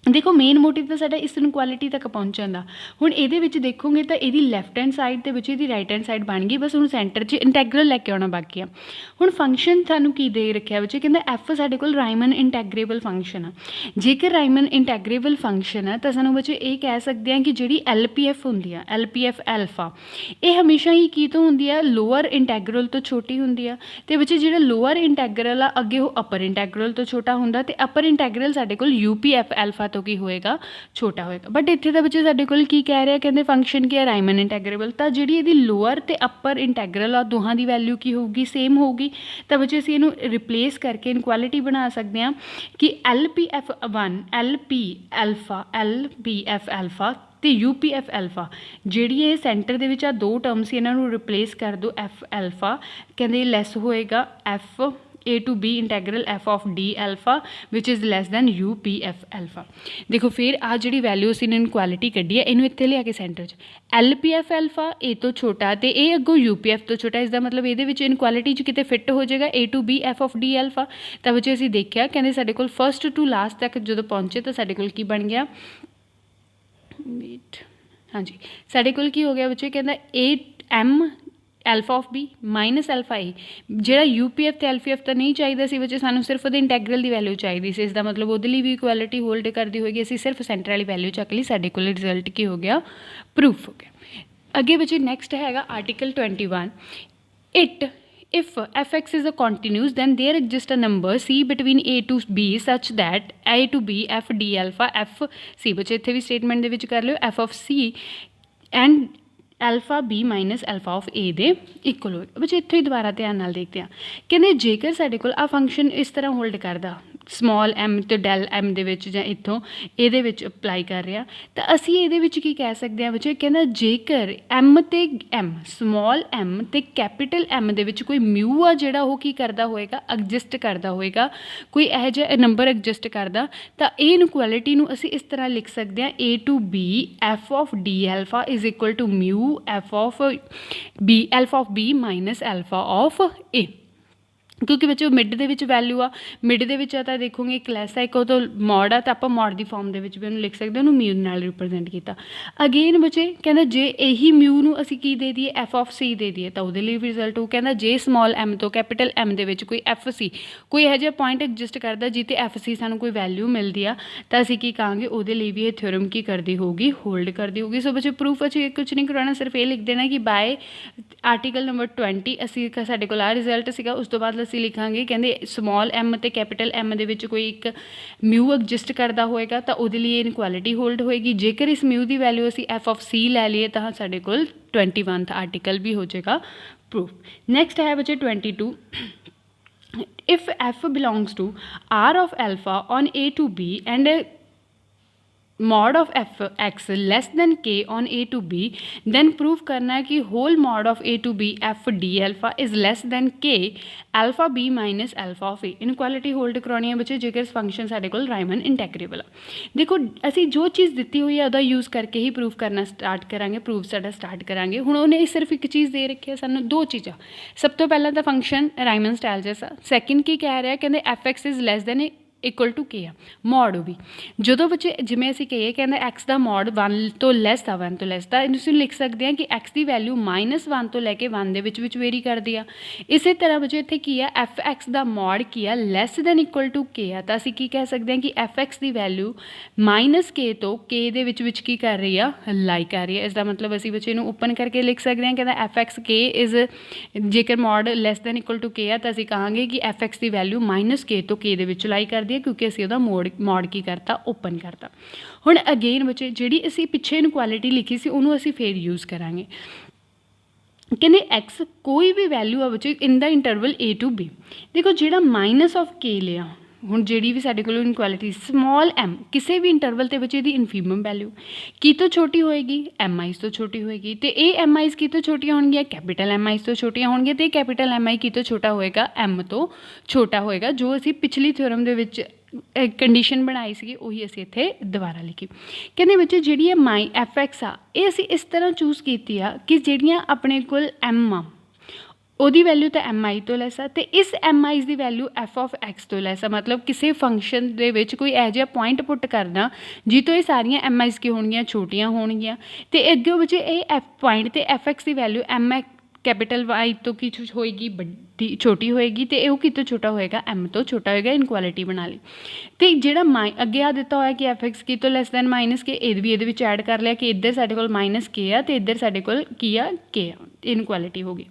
ਦੇਖੋ ਮੇਨ ਮੋਟਿਵ ਤਾਂ ਸਾਡਾ ਇਸ ਇਨਕੁਐਲਿਟੀ ਤੱਕ ਪਹੁੰਚਣ ਦਾ। ਹੁਣ ਇਹਦੇ ਵਿੱਚ ਦੇਖੋਗੇ ਤਾਂ ਇਹਦੀ ਲੈਫਟ ਹੈਂਡ ਸਾਈਡ ਅਤੇ ਵਿੱਚ ਇਹਦੀ ਰਾਈਟ ਹੈਂਡ ਸਾਈਡ ਬਣ ਗਈ, ਬਸ ਹੁਣ ਸੈਂਟਰ 'ਚ ਇੰਟੈਗਰਲ ਲੈ ਕੇ ਆਉਣਾ ਬਾਕੀ ਆ। ਹੁਣ ਫੰਕਸ਼ਨ ਸਾਨੂੰ ਕੀ ਦੇ ਰੱਖਿਆ ਬੱਚੇ, ਕਹਿੰਦਾ ਐਫ ਸਾਡੇ ਕੋਲ ਰਾਈਮਨ ਇੰਟੈਗਰੇਬਲ ਫੰਕਸ਼ਨ ਆ। ਜੇਕਰ ਰਾਈਮਨ ਇੰਟੈਗਰੇਬਲ ਫੰਕਸ਼ਨ ਆ ਤਾਂ ਸਾਨੂੰ ਬੱਚੇ ਇਹ ਕਹਿ ਸਕਦੇ ਹਾਂ ਕਿ ਜਿਹੜੀ ਐਲ ਪੀ ਐਫ ਹੁੰਦੀ ਆ, ਐਲ ਪੀ ਐਫ ਐਲਫਾ, ਇਹ ਹਮੇਸ਼ਾ ਹੀ ਕੀ ਤੋਂ ਹੁੰਦੀ ਆ, ਲੋਅਰ ਇੰਟੈਗਰਲ ਤੋਂ ਛੋਟੀ ਹੁੰਦੀ ਆ। ਅਤੇ ਬੱਚੇ ਜਿਹੜਾ ਲੋਅਰ ਇੰਟੈਗਰਲ ਆ ਅੱਗੇ ਉਹ ਅਪਰ ਇੰਟੈਗਰਲ ਤੋਂ ਛੋਟਾ ਹੁੰਦਾ, ਅਤੇ ਅਪਰ ਇੰਟੈਗਰਲ ਸਾਡੇ ਕੋਲ ਯੂ ਪੀ ਐਫ ਐਲਫਾ ਤੋਂ ਕੀ ਹੋਏਗਾ, ਛੋਟਾ ਹੋਏਗਾ। ਬਟ ਇੱਥੇ ਤਾਂ ਬੱਚੇ ਸਾਡੇ ਕੋਲ ਕੀ ਕਹਿ ਰਿਹਾ, ਕਹਿੰਦੇ ਫੰਕਸ਼ਨ ਕੀ ਹੈ, ਰਾਈਮਨ ਇੰਟੈਗਰੇਬਲ। ਤਾਂ ਜਿਹੜੀ ਇਹਦੀ ਲੋਅਰ ਅਤੇ ਅਪਰ ਇੰਟੈਗਰਲ ਆ ਦੋਹਾਂ ਦੀ ਵੈਲਿਊ ਕੀ ਹੋਊਗੀ, ਸੇਮ ਹੋਊਗੀ। ਤਾਂ ਬੱਚੇ ਅਸੀਂ ਇਹਨੂੰ ਰਿਪਲੇਸ ਕਰਕੇ ਇਨਕੁਐਲਿਟੀ ਬਣਾ ਸਕਦੇ ਹਾਂ ਕਿ L P F 1 L P Alpha L P F Alpha ਅਤੇ ਯੂ ਪੀ ਐਫ ਐਲਫਾ, ਜਿਹੜੀ ਇਹ ਸੈਂਟਰ ਦੇ ਵਿੱਚ ਆ ਦੋ ਟਰਮ ਸੀ ਇਹਨਾਂ ਨੂੰ ਰਿਪਲੇਸ ਕਰ ਦਿਓ ਐਫ ਐਲਫਾ, ਕਹਿੰਦੇ ਲੈਸ ਹੋਏਗਾ F A to B integral F of D alpha which is less than U P F alpha. ਦੇਖੋ ਫਿਰ ਆ ਜਿਹੜੀ ਵੈਲਿਊ ਅਸੀਂ ਨੇ ਇਨਕੁਐਲਿਟੀ ਕੱਢੀ ਹੈ, ਇਹਨੂੰ ਇੱਥੇ ਲਿਆ ਕੇ ਸੈਂਟਰ 'ਚ L P F Alpha A ਤੋਂ ਛੋਟਾ ਅਤੇ ਇਹ ਅੱਗੋਂ ਯੂ ਪੀ ਐਫ ਤੋਂ ਛੋਟਾ, ਇਸ ਦਾ ਮਤਲਬ ਇਹਦੇ ਵਿੱਚ ਇਨਕੁਐਲਿਟੀ 'ਚ ਕਿਤੇ ਫਿੱਟ ਹੋ ਜਾਏਗਾ A to B F of D Alpha. ਤਾਂ ਬੱਚੇ ਅਸੀਂ ਦੇਖਿਆ ਕਹਿੰਦੇ ਸਾਡੇ ਕੋਲ ਫਸਟ ਟੂ ਲਾਸਟ ਤੱਕ ਜਦੋਂ ਪਹੁੰਚੇ ਤਾਂ ਸਾਡੇ ਕੋਲ ਕੀ ਬਣ ਗਿਆ, ਵੇਟ ਹਾਂਜੀ ਸਾਡੇ ਕੋਲ ਕੀ ਹੋ ਗਿਆ ਬੱਚੇ, ਕਹਿੰਦਾ A M alpha of B minus alpha A. ਜਿਹੜਾ ਯੂ ਪੀ ਐਫ ਅਤੇ ਐਲ ਪੀ ਐਫ ਤਾਂ ਨਹੀਂ ਚਾਹੀਦਾ ਸੀ ਬੱਚੇ, ਸਾਨੂੰ ਸਿਰਫ ਉਹਦੇ ਇੰਟੈਗਰਲ ਦੀ ਵੈਲਿਊ ਚਾਹੀਦੀ ਸੀ। ਇਸ ਦਾ ਮਤਲਬ ਉਹਦੇ ਲਈ ਵੀ ਇਕੁਐਲਿਟੀ ਹੋਲਡ ਕਰਦੀ ਹੋਏਗੀ, ਅਸੀਂ ਸਿਰਫ ਸੈਂਟਰ ਵਾਲੀ ਵੈਲਿਊ ਚੱਕ ਲਈ, ਸਾਡੇ ਕੋਲ ਰਿਜ਼ਲਟ ਕੀ ਹੋ ਗਿਆ, ਪ੍ਰੂਫ ਹੋ ਗਿਆ। ਅੱਗੇ ਬੱਚੇ ਨੈਕਸਟ ਹੈਗਾ article 21 it if f(x) is a continuous, then there exists a number c between a to b such that a to b f d alpha f c, ਬੱਚੇ ਇੱਥੇ ਵੀ ਸਟੇਟਮੈਂਟ ਦੇ ਵਿੱਚ ਕਰ ਲਿਓ, f of c and Alpha b minus Alpha of a ਦੇ equal ਹੋਏਗਾ। ਬੱਚੇ ਇੱਥੇ ਹੀ ਦੁਬਾਰਾ ਧਿਆਨ ਨਾਲ ਦੇਖਦੇ ਹਾਂ, ਕਹਿੰਦੇ ਜੇਕਰ ਸਾਡੇ ਕੋਲ ਆ ਫੰਕਸ਼ਨ ਇਸ ਤਰ੍ਹਾਂ ਹੋਲਡ ਕਰਦਾ ਸਮੋਲ m ਅਤੇ ਡੈਲ m ਦੇ ਵਿੱਚ ਜਾਂ ਇੱਥੋਂ ਇਹਦੇ ਵਿੱਚ ਅਪਲਾਈ ਕਰ ਰਿਹਾ, ਤਾਂ ਅਸੀਂ ਇਹਦੇ ਵਿੱਚ ਕੀ ਕਹਿ ਸਕਦੇ ਹਾਂ ਬੱਚੇ, ਕਹਿੰਦਾ ਜੇਕਰ m ਅਤੇ m ਸਮੋਲ m ਅਤੇ ਕੈਪੀਟਲ m ਦੇ ਵਿੱਚ ਕੋਈ ਮਿਊ ਆ ਜਿਹੜਾ ਉਹ ਕੀ ਕਰਦਾ ਹੋਏਗਾ, ਐਗਜਿਸਟ ਕਰਦਾ ਹੋਏਗਾ, ਕੋਈ ਇਹੋ ਜਿਹਾ ਨੰਬਰ ਐਗਜਿਸਟ ਕਰਦਾ, ਤਾਂ ਇਹ ਇਨਕੁਐਲਿਟੀ ਨੂੰ ਅਸੀਂ ਇਸ ਤਰ੍ਹਾਂ ਲਿਖ ਸਕਦੇ ਹਾਂ a to b f of d alpha is equal to mu f of b alpha of b minus Alpha of a, ਕਿਉਂਕਿ ਬੱਚੇ ਮਿਡ ਦੇ ਵਿੱਚ ਵੈਲਿਊ ਆ, ਮਿਡ ਦੇ ਵਿੱਚ ਆ ਤਾਂ ਦੇਖੋਗੇ ਇੱਕ ਲੈਸ ਆ ਇੱਕ ਉਹ ਤੋਂ ਮੋਡ ਆ, ਤਾਂ ਆਪਾਂ ਮੋਡ ਦੀ ਫਾਰਮ ਦੇ ਵਿੱਚ ਵੀ ਉਹਨੂੰ ਲਿਖ ਸਕਦੇ, ਉਹਨੂੰ ਮਿਊ ਨਾਲ ਰਿਪਰੈਜ਼ੈਂਟ ਕੀਤਾ। ਅਗੇਨ ਬੱਚੇ ਕਹਿੰਦਾ ਜੇ ਇਹੀ ਮਿਊ ਨੂੰ ਅਸੀਂ ਕੀ ਦੇ ਦਈਏ, ਐਫ ਆਫ ਸੀ ਦੇ ਦਈਏ, ਤਾਂ ਉਹਦੇ ਲਈ ਵੀ ਰਿਜ਼ਲਟ ਹੋ, ਕਹਿੰਦਾ ਜੇ ਸਮੋਲ m ਤੋਂ ਕੈਪੀਟਲ m ਦੇ ਵਿੱਚ ਕੋਈ ਐਫ ਸੀ ਕੋਈ ਇਹੋ ਜਿਹਾ ਪੁਆਇੰਟ ਐਗਜਿਸਟ ਕਰਦਾ ਜਿੱਥੇ ਐਫ ਸੀ ਸਾਨੂੰ ਕੋਈ ਵੈਲਿਊ ਮਿਲਦੀ ਆ, ਤਾਂ ਅਸੀਂ ਕੀ ਕਹਾਂਗੇ, ਉਹਦੇ ਲਈ ਵੀ ਇਹ ਥਿਓਰਮ ਕੀ ਕਰਦੀ ਹੋਊਗੀ, ਹੋਲਡ ਕਰਦੀ ਹੋਊਗੀ। ਸੋ ਬੱਚੇ ਪ੍ਰੂਫ ਅਸੀਂ ਕੁਝ ਨਹੀਂ ਕਰਵਾਉਣਾ, ਸਿਰਫ ਇਹ ਲਿਖ ਦੇਣਾ ਕਿ ਬਾਏ ਆਰਟੀਕਲ ਨੰਬਰ 20 ਅਸੀਂ ਸਾਡੇ ਕੋਲ ਆ ਰਿਜ਼ਲਟ ਸੀਗਾ, ਉਸ ਤੋਂ ਬਾਅਦ ਅਸੀਂ ਲਿਖਾਂਗੇ ਕਹਿੰਦੇ ਸਮੋਲ m ਅਤੇ ਕੈਪੀਟਲ m ਦੇ ਵਿੱਚ ਕੋਈ ਇੱਕ ਮਿਊ ਐਗਜਿਸਟ ਕਰਦਾ ਹੋਏਗਾ ਤਾਂ ਉਹਦੇ ਲਈ ਇਨਕੁਐਲਿਟੀ ਹੋਲਡ ਹੋਏਗੀ। ਜੇਕਰ ਇਸ ਮਿਊ ਦੀ ਵੈਲਿਊ ਅਸੀਂ f ਆਫ c ਲੈ ਲਈਏ ਤਾਂ ਸਾਡੇ ਕੋਲ 21th ਆਰਟੀਕਲ ਵੀ ਹੋ ਜਾਏਗਾ ਪ੍ਰੂਫ। ਨੈਕਸਟ ਹੈ ਬੱਚੇ 22, if f belongs to r of alpha on a to b and mod of f x less than k on a to b, then prove करना है कि whole mod of a to b f d alpha is less than k alpha b minus alpha of a। Inequality hold ਕਰਾਉਣੀ ਹੈ ਬੱਚੇ ਜੇਕਰ function ਸਾਡੇ ਕੋਲ ਰਾਈਮਨ ਇੰਟੈਗਰੇਬਲ ਆ। ਦੇਖੋ ਅਸੀਂ ਜੋ ਚੀਜ਼ ਦਿੱਤੀ ਹੋਈ ਹੈ ਉਹਦਾ ਯੂਜ਼ ਕਰਕੇ ਹੀ ਪ੍ਰੂਫ ਕਰਨਾ ਸਟਾਰਟ ਕਰਾਂਗੇ, ਪ੍ਰੂਫ ਸਾਡਾ ਸਟਾਰਟ ਕਰਾਂਗੇ। ਹੁਣ ਉਹਨੇ ਸਿਰਫ ਇੱਕ ਚੀਜ਼ ਦੇ ਰੱਖੀ ਹੈ ਸਾਨੂੰ, ਦੋ ਚੀਜ਼ਾਂ। ਸਭ ਤੋਂ ਪਹਿਲਾਂ ਤਾਂ ਫੰਕਸ਼ਨ ਰਾਈਮਨ ਸਟਾਈਲਜਸ ਆ, ਸੈਕਿੰਡ ਕੀ ਕਹਿ ਰਿਹਾ, ਕਹਿੰਦੇ F X is less than equal to K ਆ, ਮੋਡ ਉਹ ਵੀ ਜਦੋਂ ਬੱਚੇ ਜਿਵੇਂ ਅਸੀਂ ਕਹੀਏ ਕਹਿੰਦੇ ਐਕਸ ਦਾ ਮੋਡ 1 ਤੋਂ ਲੈਸ ਆ, 1 ਤੋਂ ਲੈਸ, ਤਾਂ ਤੁਸੀਂ ਲਿਖ ਸਕਦੇ ਹਾਂ ਕਿ ਐਕਸ ਦੀ ਵੈਲਿਊ -1 ਤੋਂ ਲੈ ਕੇ 1 ਦੇ ਵਿੱਚ ਵੇਰੀ ਕਰਦੀ ਆ। ਇਸੇ ਤਰ੍ਹਾਂ ਬੱਚੇ ਇੱਥੇ ਕੀ ਆ, ਐਫ ਐਕਸ ਦਾ ਮੋਡ ਕੀ ਆ, ਲੈਸ ਦੈਨ ਇਕੁਅਲ ਟੂ ਕੇ ਆ, ਤਾਂ ਅਸੀਂ ਕੀ ਕਹਿ ਸਕਦੇ ਹਾਂ ਕਿ ਐਫ ਐਕਸ ਦੀ ਵੈਲਿਊ -k ਤੋਂ ਕੇ ਦੇ ਵਿੱਚ ਕੀ ਕਰ ਰਹੀ ਆ, ਲਾਈ ਕਰ ਰਹੀ ਹੈ। ਇਸ ਦਾ ਮਤਲਬ ਅਸੀਂ ਬੱਚੇ ਨੂੰ ਓਪਨ ਕਰਕੇ ਲਿਖ ਸਕਦੇ ਹਾਂ, ਕਹਿੰਦਾ ਐਫ ਐਕਸ ਕੇ ਇਜ਼, ਜੇਕਰ mod less than equal to K ਆ ਤਾਂ ਅਸੀਂ ਕਹਾਂਗੇ ਕਿ ਐਫ ਐਕਸ ਦੀ ਵੈਲਿਊ -k ਤੋਂ ਕੇ ਦੇ ਵਿੱਚ ਲਾਈ ਕਰਦੀ ਹੈ, ਕਿਉਂਕਿ ਅਸੀਂ ਉਹਦਾ ਮੋਡ ਕੀ ਕਰਤਾ, ਓਪਨ ਕਰਤਾ। ਹੁਣ ਅਗੇਨ ਬੱਚੇ ਜਿਹੜੀ ਅਸੀਂ ਪਿੱਛੇ ਇਨਕੁਐਲਿਟੀ ਲਿਖੀ ਸੀ ਉਹਨੂੰ ਅਸੀਂ ਫੇਰ ਯੂਜ਼ ਕਰਾਂਗੇ। ਕਹਿੰਦੇ ਐਕਸ ਕੋਈ ਵੀ ਵੈਲਿਊ ਆ ਬੱਚੇ ਇਨ ਦਾ ਇੰਟਰਵਲ a to b, ਦੇਖੋ ਜਿਹੜਾ -k ਲਿਆ, ਹੁਣ ਜਿਹੜੀ ਵੀ ਸਾਡੇ ਕੋਲ ਇਨਕੁਐਲਿਟੀ ਸਮੋਲ m ਕਿਸੇ ਵੀ ਇੰਟਰਵਲ 'ਤੇ ਬੱਚੇ ਦੀ ਇਨਫੀਮਮ ਵੈਲਿਊ ਕੀ ਤੋਂ ਛੋਟੀ ਹੋਏਗੀ, ਐਮ ਆਈਜ਼ ਤੋਂ ਛੋਟੀ ਹੋਏਗੀ, ਅਤੇ ਇਹ ਐਮ ਆਈਜ਼ ਕੀ ਤੋਂ ਛੋਟੀਆਂ ਹੋਣਗੀਆਂ, ਕੈਪੀਟਲ ਐਮ ਆਈਜ਼ ਤੋਂ ਛੋਟੀਆਂ ਹੋਣਗੀਆਂ, ਅਤੇ ਕੈਪੀਟਲ ਐਮ ਆਈ ਕੀ ਤੋਂ ਛੋਟਾ ਹੋਏਗਾ, ਐਮ ਤੋਂ ਛੋਟਾ ਹੋਏਗਾ। ਜੋ ਅਸੀਂ ਪਿਛਲੀ ਥਿਓਰਮ ਦੇ ਵਿੱਚ ਕੰਡੀਸ਼ਨ ਬਣਾਈ ਸੀਗੀ ਉਹੀ ਅਸੀਂ ਇੱਥੇ ਦੁਬਾਰਾ ਲਿਖੀ। ਕਹਿੰਦੇ ਬੱਚੇ ਜਿਹੜੀ ਇਹ ਐਫ ਐਕਸ ਆ ਇਹ ਅਸੀਂ ਇਸ ਤਰ੍ਹਾਂ ਚੂਜ਼ ਕੀਤੀ ਆ ਕਿ ਜਿਹੜੀਆਂ ਆਪਣੇ ਕੋਲ ਐਮ ਆ ਉਹਦੀ ਵੈਲਿਊ ਤਾਂ ਐਮ ਆਈ ਤੋਂ ਲੈਸ ਆ, ਅਤੇ ਇਸ M eyes the value F of X ਤੋਂ ਲੈਸ ਆ। ਮਤਲਬ ਕਿਸੇ ਫੰਕਸ਼ਨ ਦੇ ਵਿੱਚ ਕੋਈ ਇਹੋ ਜਿਹਾ ਪੁਆਇੰਟ ਪੁੱਟ ਕਰਨਾ ਜਿਹ ਤੋਂ ਇਹ ਸਾਰੀਆਂ ਐਮ ਆਈਜ਼ ਕੀ ਹੋਣਗੀਆਂ, ਛੋਟੀਆਂ ਹੋਣਗੀਆਂ, ਅਤੇ ਅੱਗੇ ਬੱਚੇ ਇਹ ਐਫ ਪੁਆਇੰਟ 'ਤੇ ਐਫ ਐਕਸ ਦੀ value M X capital Y ਤੋਂ ਕੀ ਹੋਏਗੀ, ਵੱਡੀ ਛੋਟੀ ਹੋਏਗੀ, ਅਤੇ ਇਹ ਉਹ ਕਿਤੋਂ ਛੋਟਾ ਹੋਏਗਾ, ਐਮ ਤੋਂ ਛੋਟਾ ਹੋਏਗਾ। ਇਨਕੁਐਲਿਟੀ ਬਣਾ ਲਈ, ਅਤੇ ਜਿਹੜਾ ਅੱਗੇ ਆ ਦਿੱਤਾ ਹੋਇਆ ਕਿ ਐਫ ਐਕਸ ਕੀ ਤੋਂ ਲੈਸ ਦੈਨ -k, ਇਹ ਵੀ ਇਹਦੇ ਵਿੱਚ ਐਡ ਕਰ ਲਿਆ ਕਿ ਇੱਧਰ ਸਾਡੇ ਕੋਲ -k ਆ ਅਤੇ ਇੱਧਰ ਸਾਡੇ ਕੋਲ ਕੀ ਆ, k ਆ। ਇਨਕੁਐਲਿਟੀ ਹੋ ਗਈ।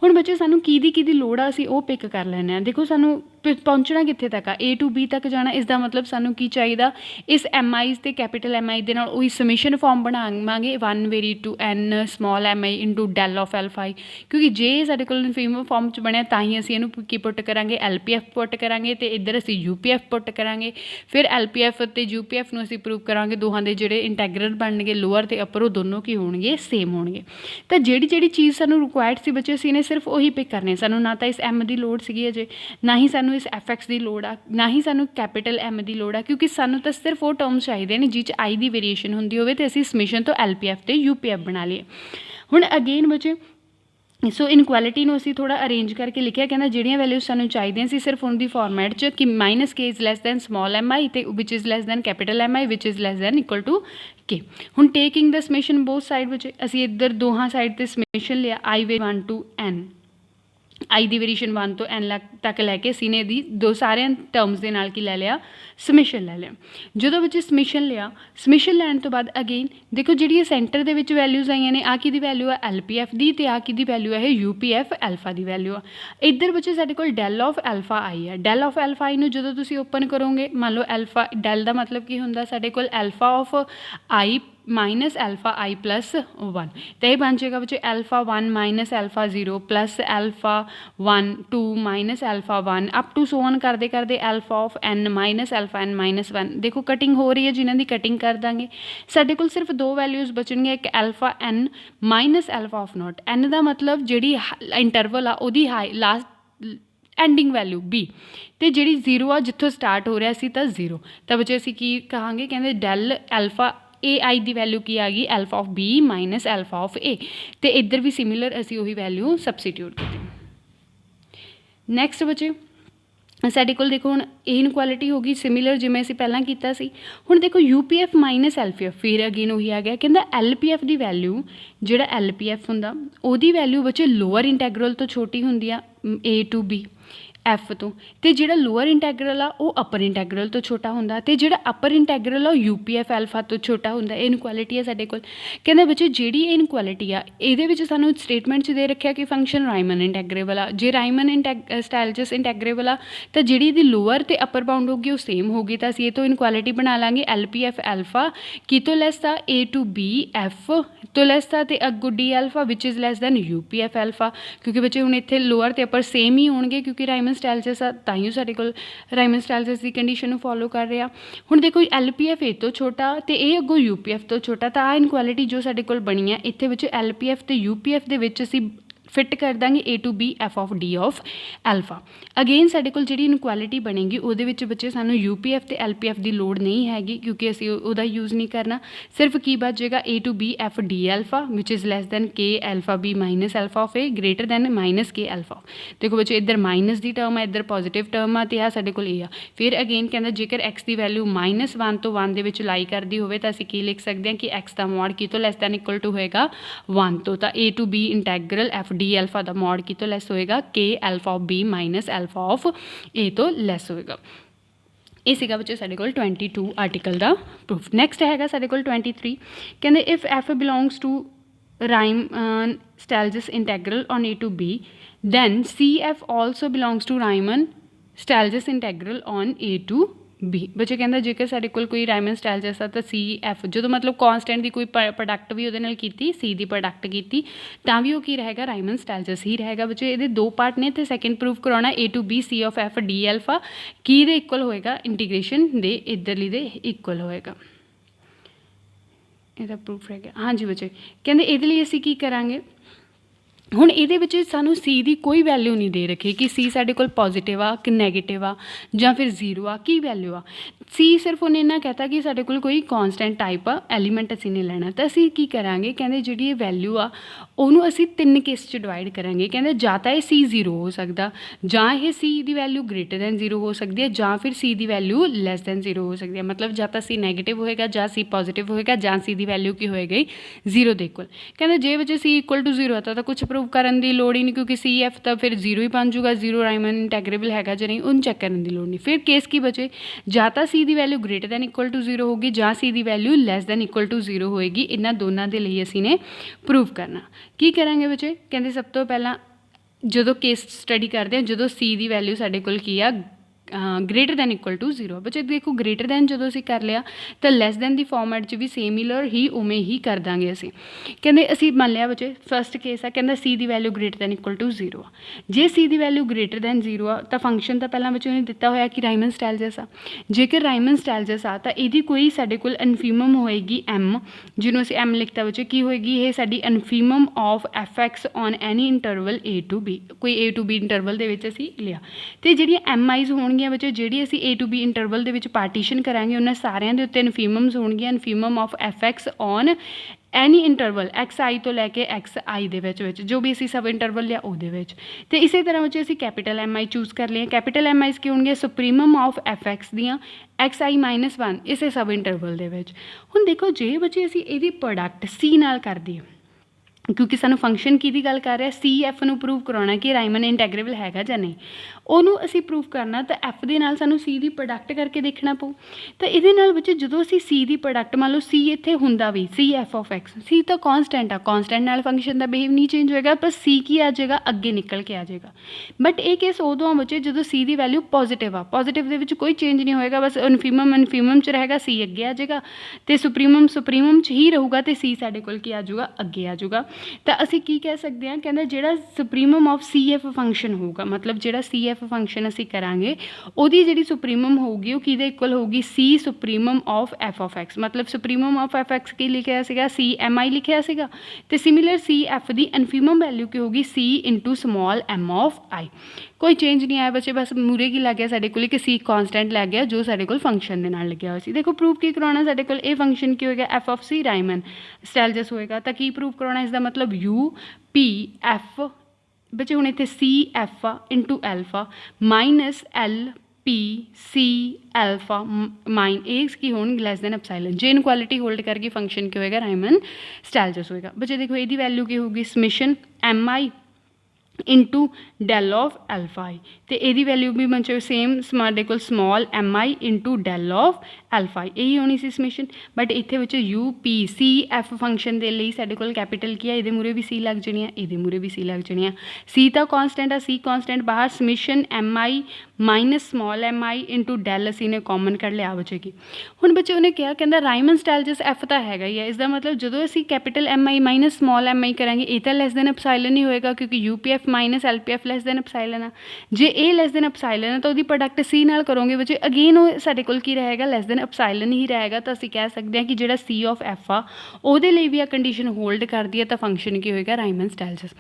ਹੁਣ ਬੱਚੇ ਸਾਨੂੰ ਕਿਹਦੀ ਲੋੜ ਆ ਅਸੀਂ ਉਹ ਪਿਕ ਕਰ ਲੈਂਦੇ ਹਾਂ। ਦੇਖੋ ਸਾਨੂੰ ਪਹੁੰਚਣਾ ਕਿੱਥੇ ਤੱਕ ਆ, A to B ਤੱਕ ਜਾਣਾ। ਇਸ ਦਾ ਮਤਲਬ ਸਾਨੂੰ ਕੀ ਚਾਹੀਦਾ, ਇਸ ਐਮ ਆਈਜ਼ ਅਤੇ ਕੈਪੀਟਲ ਐਮ ਆਈ ਦੇ ਨਾਲ ਉਹੀ ਸਮੀਸ਼ਨ ਫਾਰਮ ਬਣਾਵਾਂਗੇ 1 vary to n small M I into del of alpha I, ਕਿਉਂਕਿ ਜੇ ਸਾਡੇ ਕੋਲ ਇਨਫੀਮਮ ਫਾਰਮ 'ਚ ਬਣਿਆ ਤਾਂ ਹੀ ਅਸੀਂ ਇਹਨੂੰ ਕੀ ਪੁੱਟ ਕਰਾਂਗੇ, ਐਲ ਪੀ ਐਫ ਪੁੱਟ ਕਰਾਂਗੇ, ਅਤੇ ਇੱਧਰ ਅਸੀਂ ਯੂ ਪੀ ਐਫ ਪੁੱਟ ਕਰਾਂਗੇ। ਫਿਰ ਐਲ ਪੀ ਐਫ ਅਤੇ ਯੂ ਪੀ ਐਫ ਨੂੰ ਅਸੀਂ ਪ੍ਰੂਵ ਕਰਾਂਗੇ ਦੋਹਾਂ ਦੇ ਜਿਹੜੇ ਇੰਟੈਗਰਲ ਬਣਨਗੇ ਲੋਅਰ ਅਤੇ ਅਪਰ ਉਹ ਦੋਨੋਂ ਕੀ ਹੋਣਗੇ, ਸੇਮ ਹੋਣਗੇ। ਤਾਂ ਜਿਹੜੀ ਚੀਜ਼ ਸਾਨੂੰ ਰਿਕੁਆਇਰਡ ਸੀ ਬੱਚੇ ਅਸੀਂ ਨੇ ਸਿਰਫ ਉਹੀ ਪਿਕ ਕਰਨੇ। ਸਾਨੂੰ ਨਾ ਤਾਂ ਇਸ ਐਮ ਦੀ ਲੋੜ ਸੀਗੀ ਅਜੇ, ਨਾ ਹੀ ਸਾਨੂੰ ਇਸ ਐਫ ਐਕਸ ਦੀ ਲੋੜ ਆ, ਨਾ ਹੀ ਸਾਨੂੰ ਕੈਪੀਟਲ ਐਮ ਦੀ ਲੋੜ ਆ, ਕਿਉਂਕਿ ਸਾਨੂੰ ਤਾਂ ਸਿਰਫ ਉਹ ਟਰਮਸ ਚਾਹੀਦੇ ਨੇ ਜਿਹ 'ਚ ਆਈ ਦੀ ਵੇਰੀਏਸ਼ਨ ਹੁੰਦੀ ਹੋਵੇ ਅਤੇ ਅਸੀਂ ਸਮੀਸ਼ਨ ਤੋਂ ਐਲ ਪੀ ਐਫ ਅਤੇ ਯੂ ਪੀ ਐਫ ਬਣਾ ਲਈਏ। ਹੁਣ ਅਗੇਨ ਬੱਚੇ ਸੋ ਇਨਕੁਐਲਿਟੀ ਨੂੰ ਅਸੀਂ ਥੋੜ੍ਹਾ ਅਰੇਂਜ ਕਰਕੇ ਲਿਖਿਆ, ਕਹਿੰਦਾ ਜਿਹੜੀਆਂ ਵੈਲਿਊਜ਼ ਸਾਨੂੰ ਚਾਹੀਦੀਆਂ ਸੀ ਸਿਰਫ ਉਹਨਾਂ ਦੀ ਫਾਰਮੈਟ 'ਚ ਕਿ -k is less than small M I ਅਤੇ which is less than capital M I which is less than equal to k। ਹੁਣ taking the summation both side ਵਿੱਚ ਅਸੀਂ ਇੱਧਰ ਦੋਹਾਂ ਸਾਈਡ 'ਤੇ ਸਮੇਸ਼ਨ ਲਿਆ I ਵੇ 1 to n आई ਦੀ ਵੇਰੀਏਸ਼ਨ 1 ਤੋਂ n ਤੱਕ ਲੈ ਕੇ ਅਸੀਂ ਨੇ ਇਹਦੀ ਦੋ ਸਾਰਿਆਂ ਟਰਮਸ ਦੇ ਨਾਲ ਕੀ ਲੈ ਲਿਆ, ਸਮਿਸ਼ਨ ਲੈ ਲਿਆ। ਜਦੋਂ ਬੱਚੇ ਸਮਿਸ਼ਨ ਲਿਆ, ਸਮਿਸ਼ਨ ਲੈਣ ਤੋਂ ਬਾਅਦ ਅਗੇਨ ਦੇਖੋ ਜਿਹੜੀ ਇਹ ਸੈਂਟਰ ਦੇ ਵਿੱਚ ਵੈਲਿਊਜ਼ ਆਈਆਂ ਨੇ, ਆ ਕਿਹਦੀ ਵੈਲਿਊ ਆ LPF ਦੀ, ਅਤੇ ਆ ਕਿਹਦੀ ਵੈਲਿਊ ਹੈ UPF ਐਲਫਾ ਦੀ ਵੈਲਿਊ ਆ। ਇੱਧਰ ਬੱਚੇ ਸਾਡੇ ਕੋਲ ਡੈਲ ਆਫ ਐਲਫਾ ਆਈ ਹੈ। ਡੈਲ ਆਫ ਐਲਫਾ ਆਈ ਨੂੰ ਜਦੋਂ ਤੁਸੀਂ ਓਪਨ ਕਰੋਗੇ, ਮੰਨ ਲਓ ਐਲਫਾ ਡੈਲ ਦਾ ਮਤਲਬ ਕੀ ਹੁੰਦਾ ਸਾਡੇ ਕੋਲ alpha of i minus alpha i plus 1, तो ये बन जाएगा बच्चे alpha 1 minus alpha 0 plus alpha 1 2 minus alpha 1 up to so on करते करते alpha of n minus alpha n minus 1। देखो कटिंग हो रही है, जिन्हों की कटिंग कर देंगे साढ़े को सिर्फ दो वैल्यूज़ बचनिया, एक alpha n minus alpha of not. n का मतलब जी इंटरवल आ उहदी high last ending value b, तो जी 0 आ जितों स्टार्ट हो रहा सी तो 0, तो बच्चे असीं की कहांगे, कहते डैल एल्फा ए आई की वैल्यू की आ गई alpha of B minus alpha of A, तो इधर भी सिमिलर असी उही वैल्यू सबसीट्यूट की। नैक्सट बच्चे साढ़े को देखो हुण ए इनकुआलिटी हो गई सिमिलर जिवें असीं पहलां कीता सी। हुण देखो UPF माइनस LPF, फिर अगेन उही आ गया, कहंदा LPF की वैल्यू जिहड़ा LPF हुंदा उहदी वैल्यू बच्चे लोअर इंटैगरल तो छोटी हुंदी आ A to B एफ तो, तो जिहड़ा लोअर इंटैगरल आ वो अपर इंटैगरल तो छोटा हुंदा, ते जिहड़ा अपर इंटैगरल आ UPF एल्फा तो छोटा हुंदा। ये इनकुआलिटी है साडे कोल। कहंदा बच्चे जिहड़ी इनकुआलिटी आ इहदे विच सानूं स्टेटमेंट च दे रखिआ कि फंक्शन राइमन इंटैग्रेबल आ। जे राइमन स्टाइलजस इंटैग्रेबल आ तो जिहड़ी इहदी लोअर ते अपर बाउंड होगी वो सेम होगी, तो असीं इह तो इनकुआलिटी बना लांगे LPF एल्फा की तो lace uh A to B F तो लैस आ ते अगों D alpha which is less than UPF alpha, क्योंकि बच्चे हुण इत्थे लोअर ते अपर सेम ही होणगे क्योंकि राइमन स्टाइलजस आ, ताइयों साडे कोल राइमन स्टाइलजस की कंडीशन फॉलो कर रहा। हुण देखो LPF ए तो छोटा तो ये अगों UPF तो छोटा, तो आ इनकुआलिटी जो साडे कोल बनी है इत्थे विच LPF ते UPF दे विच असीं फिट कर देंगे A to B F of D of alpha. Again साडे कोल जिहड़ी इनकुआलिटी बनेगी उहदे विच बच्चे सानूं UPF ते LPF की लोड़ नहीं हैगी क्योंकि असीं उहदा यूज़ नहीं करना। सिर्फ की बचेगा A to B F D alpha which is less than K alpha B minus alpha of A greater than minus K alpha. देखो बच्चे इधर माइनस की टर्म है, इधर पॉजिटिव टर्म आ, तो साडे कोल A आ। फिर अगेन कहंदा जेकर x की वैल्यू -1 तो 1 दे विच लाई करदी होवे तो असीं की लिख सकते हैं कि x का मॉड की तो लैस दैन इक्वल टू होएगा 1 तो A to B integral F D alpha का मॉड की तो लैस होएगा K alpha of B minus alpha of A तो लैस होएगा। ये सीगा बच्चे साडे कोल 22 आर्टिकल का प्रूफ। नैक्सट हैगा साडे कोल 23, कहंदे if F belongs to Riemann Stieltjes integral on A to B then CF also belongs to Riemann Stieltjes integral on A to B। बच्चे कहता जेकर साडे कोल कोई राइमन स्टाइलजस आ तो CF जो मतलब कॉन्सटेंट की कोई प्रोडक्ट भी उहदे नाल कीती, C की प्रोडक्ट की तां भी वो की रहेगा राइमन स्टाइलजस ही रहेगा। बच्चे ये दो पार्ट ने, तो सैकेंड प्रूफ कराना A to B C of F D alpha की दे इक्वल होएगा इंटीग्रेशन दे इधरली दे इक्वल होएगा। ਇਹਦਾ प्रूफ रह गया। हाँ जी बच्चे कहते ਇਹਦੇ ਲਈ ਅਸੀਂ ਕੀ ਕਰਾਂਗੇ, ਹੁਣ ਇਹਦੇ ਵਿੱਚ ਸਾਨੂੰ C ਦੀ ਕੋਈ ਵੈਲਿਊ ਨਹੀਂ ਦੇ ਰੱਖੀ ਕਿ C ਸਾਡੇ ਕੋਲ ਪੋਜ਼ਿਟਿਵ ਆ ਕਿ ਨੈਗੇਟਿਵ ਆ ਜਾਂ ਫਿਰ 0 ਆ, ਕੀ ਵੈਲਿਊ ਆ। C ਸਿਰਫ ਉਹਨੇ ਇੰਨਾ ਕਹਿਤਾ ਕਿ ਸਾਡੇ ਕੋਲ ਕੋਈ ਕੌਨਸਟੈਂਟ ਟਾਈਪ ਆ ਐਲੀਮੈਂਟ ਅਸੀਂ ਨੇ ਲੈਣਾ, ਤਾਂ ਅਸੀਂ ਕੀ ਕਰਾਂਗੇ, ਕਹਿੰਦੇ ਜਿਹੜੀ ਇਹ ਵੈਲਿਊ ਆ ਉਹਨੂੰ ਅਸੀਂ 3 ਕੇਸ 'ਚ ਡਿਵਾਈਡ ਕਰਾਂਗੇ। ਕਹਿੰਦੇ ਜਾਂ ਤਾਂ ਇਹ C 0 ਹੋ ਸਕਦਾ, ਜਾਂ ਇਹ C ਦੀ ਵੈਲਿਊ ਗ੍ਰੇਟਰ ਦੈਨ 0 ਹੋ ਸਕਦੀ ਹੈ, ਜਾਂ ਫਿਰ C ਦੀ ਵੈਲਿਊ ਲੈਸ ਦੈਨ 0 ਹੋ ਸਕਦੀ ਹੈ। ਮਤਲਬ ਜਾਂ ਤਾਂ C ਨੈਗੇਟਿਵ ਹੋਏਗਾ, ਜਾਂ C ਪੋਜ਼ਿਟਿਵ ਹੋਏਗਾ, ਜਾਂ C ਦੀ ਵੈਲਿਊ ਕੀ ਹੋਏਗੀ 0 ਦੇ ਇਕੁਅਲ। ਕਹਿੰਦੇ ਜੇ ਵਿੱਚ C ਇਕੁਅਲ ਟੂ 0 आता ਤਾਂ ਕੁਛ प्रूव करन दी लोड़ ही नहीं क्योंकि सी एफ तो फिर 0 ही बन जूगा, 0 राइमन इंटैग्रेबल हैगा जां नहीं उन चेक करने की लोड़ नहीं। फिर केस की बचे ਜਾਂ ਤਾਂ C ਦੀ value greater than equal to 0 होगी, ਜਾਂ C ਦੀ value less than equal to 0 ਹੋਏਗੀ। ਇਹਨਾਂ ਦੋਨਾਂ ਦੇ ਲਈ ਅਸੀਂ ਨੇ ਪ੍ਰੂਵ ਕਰਨਾ। ਕੀ ਕਰਾਂਗੇ ਬੱਚੇ, ਕਹਿੰਦੇ ਸਭ ਤੋਂ ਪਹਿਲਾਂ ਜਦੋਂ ਕੇਸ ਸਟੱਡੀ ਕਰਦੇ ਹਾਂ ਜਦੋਂ C ਦੀ ਵੈਲਿਊ ਸਾਡੇ ਕੋਲ ਕੀ ਆ ग्रेटर दैन इक्वल टू 0। बच्चे देखो ग्रेटर दैन जो असी कर लिया तो लैस दैन की फॉर्मेट च भी सिमिलर ही उमें ही कर देंगे। असी कहते असी मान लिया बच्चे फस्ट केस है, कहता C की value greater than equal to 0 आ। जे C की वैल्यू ग्रेटर दैन 0 आ तो फंक्शन तो पहला बच्चे उन्हें दिता होया कि राइमन स्टाइलजस आ। जेकर राइमन स्टाइलजस आ तो यदी कोई साडे कोल इनफीमम होएगी M, जिन्होंने असी M लिखता बच्चे की होएगी ये साडी infimum of FX on any interval A to B। कोई A to B इंटरवल दे विच असी लिया तो जिहड़ियां MIs होणगियां बच्चे ਜਿਹੜੀ ਅਸੀਂ A to B इंटरवल ਦੇ ਵਿੱਚ ਪਾਰਟੀਸ਼ਨ ਕਰਾਂਗੇ ਉਹਨਾਂ ਸਾਰਿਆਂ ਦੇ ਉੱਤੇ ਇਨਫੀਮਮਸ ਹੋਣਗੀਆਂ। Infimum of FX on any interval XI ਤੋਂ ਲੈ ਕੇ XI ਦੇ ਵਿੱਚ ਜੋ ਵੀ ਅਸੀਂ ਸਬ ਇੰਟਰਵਲ ਲਿਆ ਉਹਦੇ ਵਿੱਚ। ਅਤੇ ਇਸੇ ਤਰ੍ਹਾਂ ਵਿੱਚ ਅਸੀਂ ਕੈਪੀਟਲ MI ਚੂਜ਼ ਕਰ ਲਈਏ। ਕੈਪੀਟਲ MIs ਕੀ ਹੋਣਗੇ, ਸੁਪਰੀਮਮ ਆਫ FX ਦੀਆਂ XI -1 ਇਸੇ ਸਬ ਇੰਟਰਵਲ ਦੇ ਵਿੱਚ। ਹੁਣ ਦੇਖੋ ਜੇ ਬੱਚੇ ਅਸੀਂ ਇਹਦੀ ਪ੍ਰੋਡਕਟ C ਨਾਲ ਕਰ ਦਈਏ ਕਿਉਂਕਿ ਸਾਨੂੰ ਫੰਕਸ਼ਨ ਕਿਹਦੀ ਗੱਲ ਕਰ ਰਿਹਾ, ਸੀ ਐਫ ਨੂੰ ਪ੍ਰੂਵ ਕਰਾਉਣਾ ਕਿ ਰਾਈਮਨ ਇੰਟੈਗਰੇਬਲ ਹੈਗਾ ਜਾਂ ਨਹੀਂ। ਉਹਨੂੰ ਅਸੀਂ ਪ੍ਰੂਵ ਕਰਨਾ ਤਾਂ ਐਫ ਦੇ ਨਾਲ ਸਾਨੂੰ ਸੀ ਦੀ ਪ੍ਰੋਡਕਟ ਕਰਕੇ ਦੇਖਣਾ ਪਊ। ਤਾਂ ਇਹਦੇ ਨਾਲ ਬੱਚੇ ਜਦੋਂ ਅਸੀਂ ਸੀ ਦੀ ਪ੍ਰੋਡਕਟ, ਮੰਨ ਲਓ ਸੀ ਇੱਥੇ ਹੁੰਦਾ ਵੀ ਸੀ ਐਫ ਆਫ ਐਕਸ, ਸੀ ਤਾਂ ਕੌਨਸਟੈਂਟ ਆ, ਕੌਨਸਟੈਂਟ ਨਾਲ ਫੰਕਸ਼ਨ ਦਾ ਬਿਹੇਵ ਨਹੀਂ ਚੇਂਜ ਹੋਏਗਾ, ਪਰ ਸੀ ਕੀ ਆ ਜਾਏਗਾ, ਅੱਗੇ ਨਿਕਲ ਕੇ ਆ ਜਾਏਗਾ। ਬਟ ਇਹ ਕੇਸ ਉਦੋਂ ਆ ਬੱਚੇ ਜਦੋਂ ਸੀ ਦੀ ਵੈਲਿਊ ਪੋਜ਼ੀਟਿਵ ਆ, ਪੋਜ਼ੀਟਿਵ ਦੇ ਵਿੱਚ ਕੋਈ ਚੇਂਜ ਨਹੀਂ ਹੋਏਗਾ, ਬਸ ਇਨਫੀਮਮ 'ਚ ਰਹੇਗਾ, ਸੀ ਅੱਗੇ ਆ ਜਾਏਗਾ, ਅਤੇ ਸੁਪਰੀਮਮ 'ਚ ਹੀ ਰਹੂਗਾ, ਅਤੇ ਸੀ ਸਾਡੇ ਕੋਲ ਕੀ ਆ ਜਾਊਗਾ, ਅੱਗੇ ਆ ਜਾਊਗਾ। ਤਾਂ ਅਸੀਂ ਕੀ ਕਹਿ ਸਕਦੇ ਹਾਂ, ਕਹਿੰਦਾ ਜਿਹੜਾ ਸੁਪਰੀਮਮ ਆਫ ਸੀ ਐਫ ਫੰਕਸ਼ਨ ਹੋਊਗਾ, ਮਤਲਬ ਜਿਹੜਾ ਸੀ ਐਫ ਫੰਕਸ਼ਨ ਅਸੀਂ ਕਰਾਂਗੇ ਉਹਦੀ ਜਿਹੜੀ ਸੁਪਰੀਮਮ ਹੋਊਗੀ ਉਹ ਕਿਹਦੇ ਇਕੁਅਲ ਹੋਊਗੀ, ਸੀ ਸੁਪਰੀਮਮ ਆਫ ਐਫ ਆਫ ਐਕਸ। ਮਤਲਬ ਸੁਪਰੀਮਮ ਆਫ ਐਫ ਐਕਸ ਕੀ ਲਿਖਿਆ ਸੀਗਾ, ਸੀ ਐਮ ਆਈ ਲਿਖਿਆ ਸੀਗਾ, ਅਤੇ ਸਿਮਿਲਰ ਸੀ ਐਫ ਦੀ ਇਨਫੀਮਮ ਵੈਲਿਊ ਕੀ ਹੋਊਗੀ, ਸੀ ਇੰਟੂ ਸਮੋਲ ਐਮ ਆਫ ਆਈ। ਕੋਈ ਚੇਂਜ ਨਹੀਂ ਆਇਆ ਬੱਚੇ, ਬਸ ਮੂਰੇ ਕੀ ਲੱਗ ਗਿਆ ਸਾਡੇ ਕੋਲ, ਕਿ ਸੀ ਕੌਨਸਟੈਂਟ ਲੱਗ ਗਿਆ ਜੋ ਸਾਡੇ ਕੋਲ ਫੰਕਸ਼ਨ ਦੇ ਨਾਲ ਲੱਗਿਆ ਹੋਇਆ ਸੀ। ਦੇਖੋ ਪ੍ਰੂਫ ਕੀ ਕਰਾਉਣਾ, ਸਾਡੇ ਕੋਲ ਇਹ ਫੰਕਸ਼ਨ ਕੀ ਹੋਏਗਾ, ਐਫ ਆਫ ਸੀ ਰਾਈਮਨ ਸਟੈਲਜਸ ਹੋਏਗਾ। ਤਾਂ ਕੀ ਪ੍ਰੂਫ ਕਰਾਉਣਾ, ਇਸ ਦਾ ਮਤਲਬ ਯੂ ਪੀ ਐਫ ਬੱਚੇ, ਹੁਣ ਇੱਥੇ ਸੀ ਐਫ ਆ into alpha minus L P C alpha minus ਇਹ ਕੀ ਹੋਣਗੇ ਲੈਸ ਦੈਨ ਐਪਸਾਈਲਨ। ਜੇ ਇਨਕੁਐਲਿਟੀ ਹੋਲਡ ਕਰਕੇ ਫੰਕਸ਼ਨ ਕੀ ਹੋਏਗਾ, ਰਾਈਮਨ ਸਟੈਲਜਸ ਹੋਏਗਾ। ਬੱਚੇ ਦੇਖੋ ਇਹਦੀ ਵੈਲਿਊ ਕੀ ਹੋਊਗੀ, summation M I into del of alpha I, ਅਤੇ ਇਹਦੀ ਵੈਲਿਊ ਵੀ ਬੱਚੇ ਸੇਮ ਸਾਡੇ ਕੋਲ small M I into del of alpha I, ਇਹੀ ਹੋਣੀ ਸੀ ਸਮਿਸ਼ਨ। ਬਟ ਇੱਥੇ ਵਿੱਚ U P C F function ਦੇ ਲਈ ਸਾਡੇ ਕੋਲ ਕੈਪੀਟਲ ਕੀ ਆ, ਇਹਦੇ ਮੂਰੇ ਵੀ ਸੀ ਲੱਗ ਜਾਣੀ ਆ, ਇਹਦੇ ਮੂਰੇ ਵੀ ਸੀ ਲੱਗ ਜਾਣੀ ਆ। ਸੀ ਤਾਂ ਕੌਨਸਟੈਂਟ ਆ, ਸੀ ਕੌਨਸਟੈਂਟ ਬਾਹਰ, ਸਮਿਸ਼ਨ M I minus small M I into Dell ਅਸੀਂ ਨੇ ਕਾਮਨ ਕੱਢ ਲਿਆ ਬਚੇਗੀ। ਹੁਣ ਬੱਚੇ ਉਹਨੇ ਕਿਹਾ, ਕਹਿੰਦਾ ਰਾਈਮਨ ਸਟੈਲਜਸ ਐਫ ਤਾਂ ਹੈਗਾ ਹੀ ਹੈ, ਇਸ ਦਾ ਮਤਲਬ ਜਦੋਂ ਅਸੀਂ capital M I minus small M I ਕਰਾਂਗੇ ਇਹ ਤਾਂ ਲੈਸ ਦੈਨ ਐਪਸਾਈਲਨ ਹੀ ਹੋਏਗਾ, ਕਿਉਂਕਿ U P F minus L P F less than epsilon ਆ। ਜੇ ਇਹ ਲੈਸ ਦੈਨ ਐਪਸਾਈਲਨ ਆ ਤਾਂ ਉਹਦੀ ਪ੍ਰੋਡਕਟ ਸੀ ਨਾਲ ਕਰੋਗੇ ਬੱਚੇ, ਅਗੇਨ ਉਹ ਸਾਡੇ ਕੋਲ ਕੀ ਰਹੇਗਾ, ਲੈਸ ਦੈਨ ਐਪਸਾਈਲਨ ਹੀ ਰਹੇਗਾ। ਤਾਂ ਅਸੀਂ ਕਹਿ ਸਕਦੇ ਹਾਂ ਕਿ ਜਿਹੜਾ ਸੀ ਆਫ ਐਫ ਆ ਉਹਦੇ ਲਈ ਵੀ ਆ ਕੰਡੀਸ਼ਨ ਹੋਲਡ ਕਰਦੀ ਹੈ, ਤਾਂ ਫੰਕਸ਼ਨ ਕੀ ਹੋਏਗਾ, ਰਾਈਮਨ ਸਟੈਲਜਸ।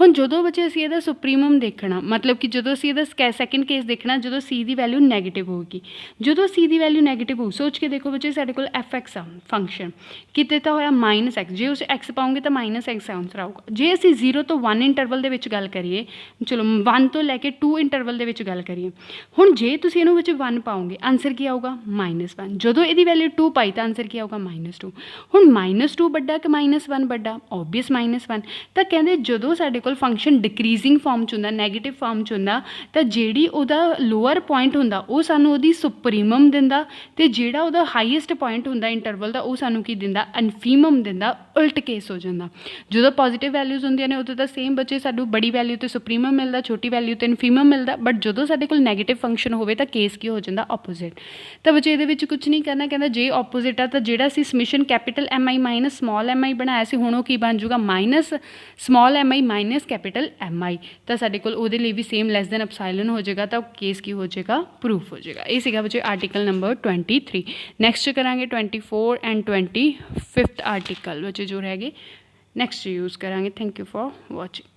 ਹੁਣ ਜਦੋਂ ਬੱਚੇ ਅਸੀਂ ਇਹਦਾ ਸੁਪਰੀਮਮ ਦੇਖਣਾ, ਮਤਲਬ ਕਿ ਜਦੋਂ ਅਸੀਂ ਇਹਦਾ ਸੈਕਿੰਡ ਕੇਸ ਦੇਖਣਾ, ਜਦੋਂ ਸੀ ਦੀ ਵੈਲਿਊ ਨੈਗੇਟਿਵ ਹੋਊਗੀ। ਜਦੋਂ ਸੀ ਦੀ ਵੈਲਿਊ ਨੈਗੇਟਿਵ ਹੋਊ, ਸੋਚ ਕੇ ਦੇਖੋ ਬੱਚੇ ਸਾਡੇ ਕੋਲ ਐਫ ਐਕਸ ਆ ਫੰਕਸ਼ਨ, ਕਿਤੇ ਤਾਂ ਹੋਇਆ ਮਾਈਨਸ ਐਕਸ, ਜੇ ਉਸ ਐਕਸ ਪਾਉਂਗੇ ਤਾਂ ਮਾਈਨਸ ਐਕਸ ਆਨਸਰ ਆਊਗਾ। ਜੇ ਅਸੀਂ 0 ਤੋਂ 1 ਇੰਟਰਵਲ ਦੇ ਵਿੱਚ ਗੱਲ ਕਰੀਏ, ਚਲੋ 1 ਤੋਂ ਲੈ ਕੇ 2 ਇੰਟਰਵਲ ਦੇ ਵਿੱਚ ਗੱਲ ਕਰੀਏ, ਹੁਣ ਜੇ ਤੁਸੀਂ ਇਹਨੂੰ ਵਿੱਚ 1 ਪਾਓਗੇ ਆਨਸਰ ਕੀ ਆਊਗਾ, -1। ਜਦੋਂ ਇਹਦੀ ਵੈਲਿਊ 2 ਪਾਈ ਤਾਂ ਆਨਸਰ ਕੀ ਆਊਗਾ, -2। ਹੁਣ -2 ਵੱਡਾ ਕਿ -1 ਵੱਡਾ, ਓਬਵੀਅਸ -1। ਤਾਂ ਕਹਿੰਦੇ ਜਦੋਂ ਸਾਡੇ ਕੋਲ ਫੰਕਸ਼ਨ ਡਿਕਰੀਜ਼ਿੰਗ ਫਾਰਮ 'ਚ ਹੁੰਦਾ, ਨੈਗੇਟਿਵ ਫਾਰਮ 'ਚ ਹੁੰਦਾ, ਤਾਂ ਜਿਹੜੀ ਉਹਦਾ ਲੋਅਰ ਪੁਆਇੰਟ ਹੁੰਦਾ ਉਹ ਸਾਨੂੰ ਉਹਦੀ ਸੁਪਰੀਮਮ ਦਿੰਦਾ, ਅਤੇ ਜਿਹੜਾ ਉਹਦਾ ਹਾਈਐਸਟ ਪੁਆਇੰਟ ਹੁੰਦਾ ਇੰਟਰਵਲ ਦਾ ਉਹ ਸਾਨੂੰ ਕੀ ਦਿੰਦਾ, ਇਨਫੀਮਮ ਦਿੰਦਾ। ਉਲਟ ਕੇਸ ਹੋ ਜਾਂਦਾ, ਜਦੋਂ ਪੋਜ਼ੀਟਿਵ ਵੈਲਿਊਜ਼ ਹੁੰਦੀਆਂ ਨੇ ਉਦੋਂ ਤਾਂ ਸੇਮ ਬੱਚੇ ਸਾਨੂੰ ਬੜੀ ਵੈਲਿਊ 'ਤੇ ਸੁਪਰੀਮਮ ਮਿਲਦਾ, ਛੋਟੀ ਵੈਲਿਊ 'ਤੇ ਇਨਫੀਮਮ ਮਿਲਦਾ। ਬਟ ਜਦੋਂ ਸਾਡੇ ਕੋਲ ਨੈਗੇਟਿਵ ਫੰਕਸ਼ਨ ਹੋਵੇ ਤਾਂ ਕੇਸ ਕੀ ਹੋ ਜਾਂਦਾ, ਆਪੋਜ਼ਿਟ। ਤਾਂ ਬੱਚੇ ਇਹਦੇ ਵਿੱਚ ਕੁਝ ਨਹੀਂ ਕਰਨਾ, ਕਹਿੰਦਾ ਜੇ ਆਪੋਜ਼ਿਟ ਆ ਤਾਂ ਜਿਹੜਾ ਅਸੀਂ ਸਮਿਸ਼ਨ capital M I minus small M ਆਈ ਬਣਾਇਆ ਸੀ, ਹੁਣ ਉਹ ਕੀ ਬਣ ਜੂਗਾ, minus small M I minus capital M ਆਈ। ਤਾਂ ਸਾਡੇ ਕੋਲ ਉਹਦੇ ਲਈ ਵੀ ਸੇਮ ਲੈਸ ਦੈਨ ਐਪਸਾਈਲਨ ਹੋ ਜਾਏਗਾ, ਤਾਂ ਕੇਸ ਕੀ ਹੋ ਜਾਏਗਾ, ਪ੍ਰੂਫ ਹੋ ਜਾਏਗਾ। ਇਹ ਸੀਗਾ ਬੱਚੇ ਆਰਟੀਕਲ ਨੰਬਰ 23। ਨੈਕਸਟ ਕਰਾਂਗੇ 24 ਐਂਡ 25 ਆਰਟੀਕਲ ਬੱਚੇ ਜੋ ਰਹਿ ਗਏ ਨੈਕਸਟ ਯੂਜ਼ ਕਰਾਂਗੇ। Thank you for ਵਾचिंग।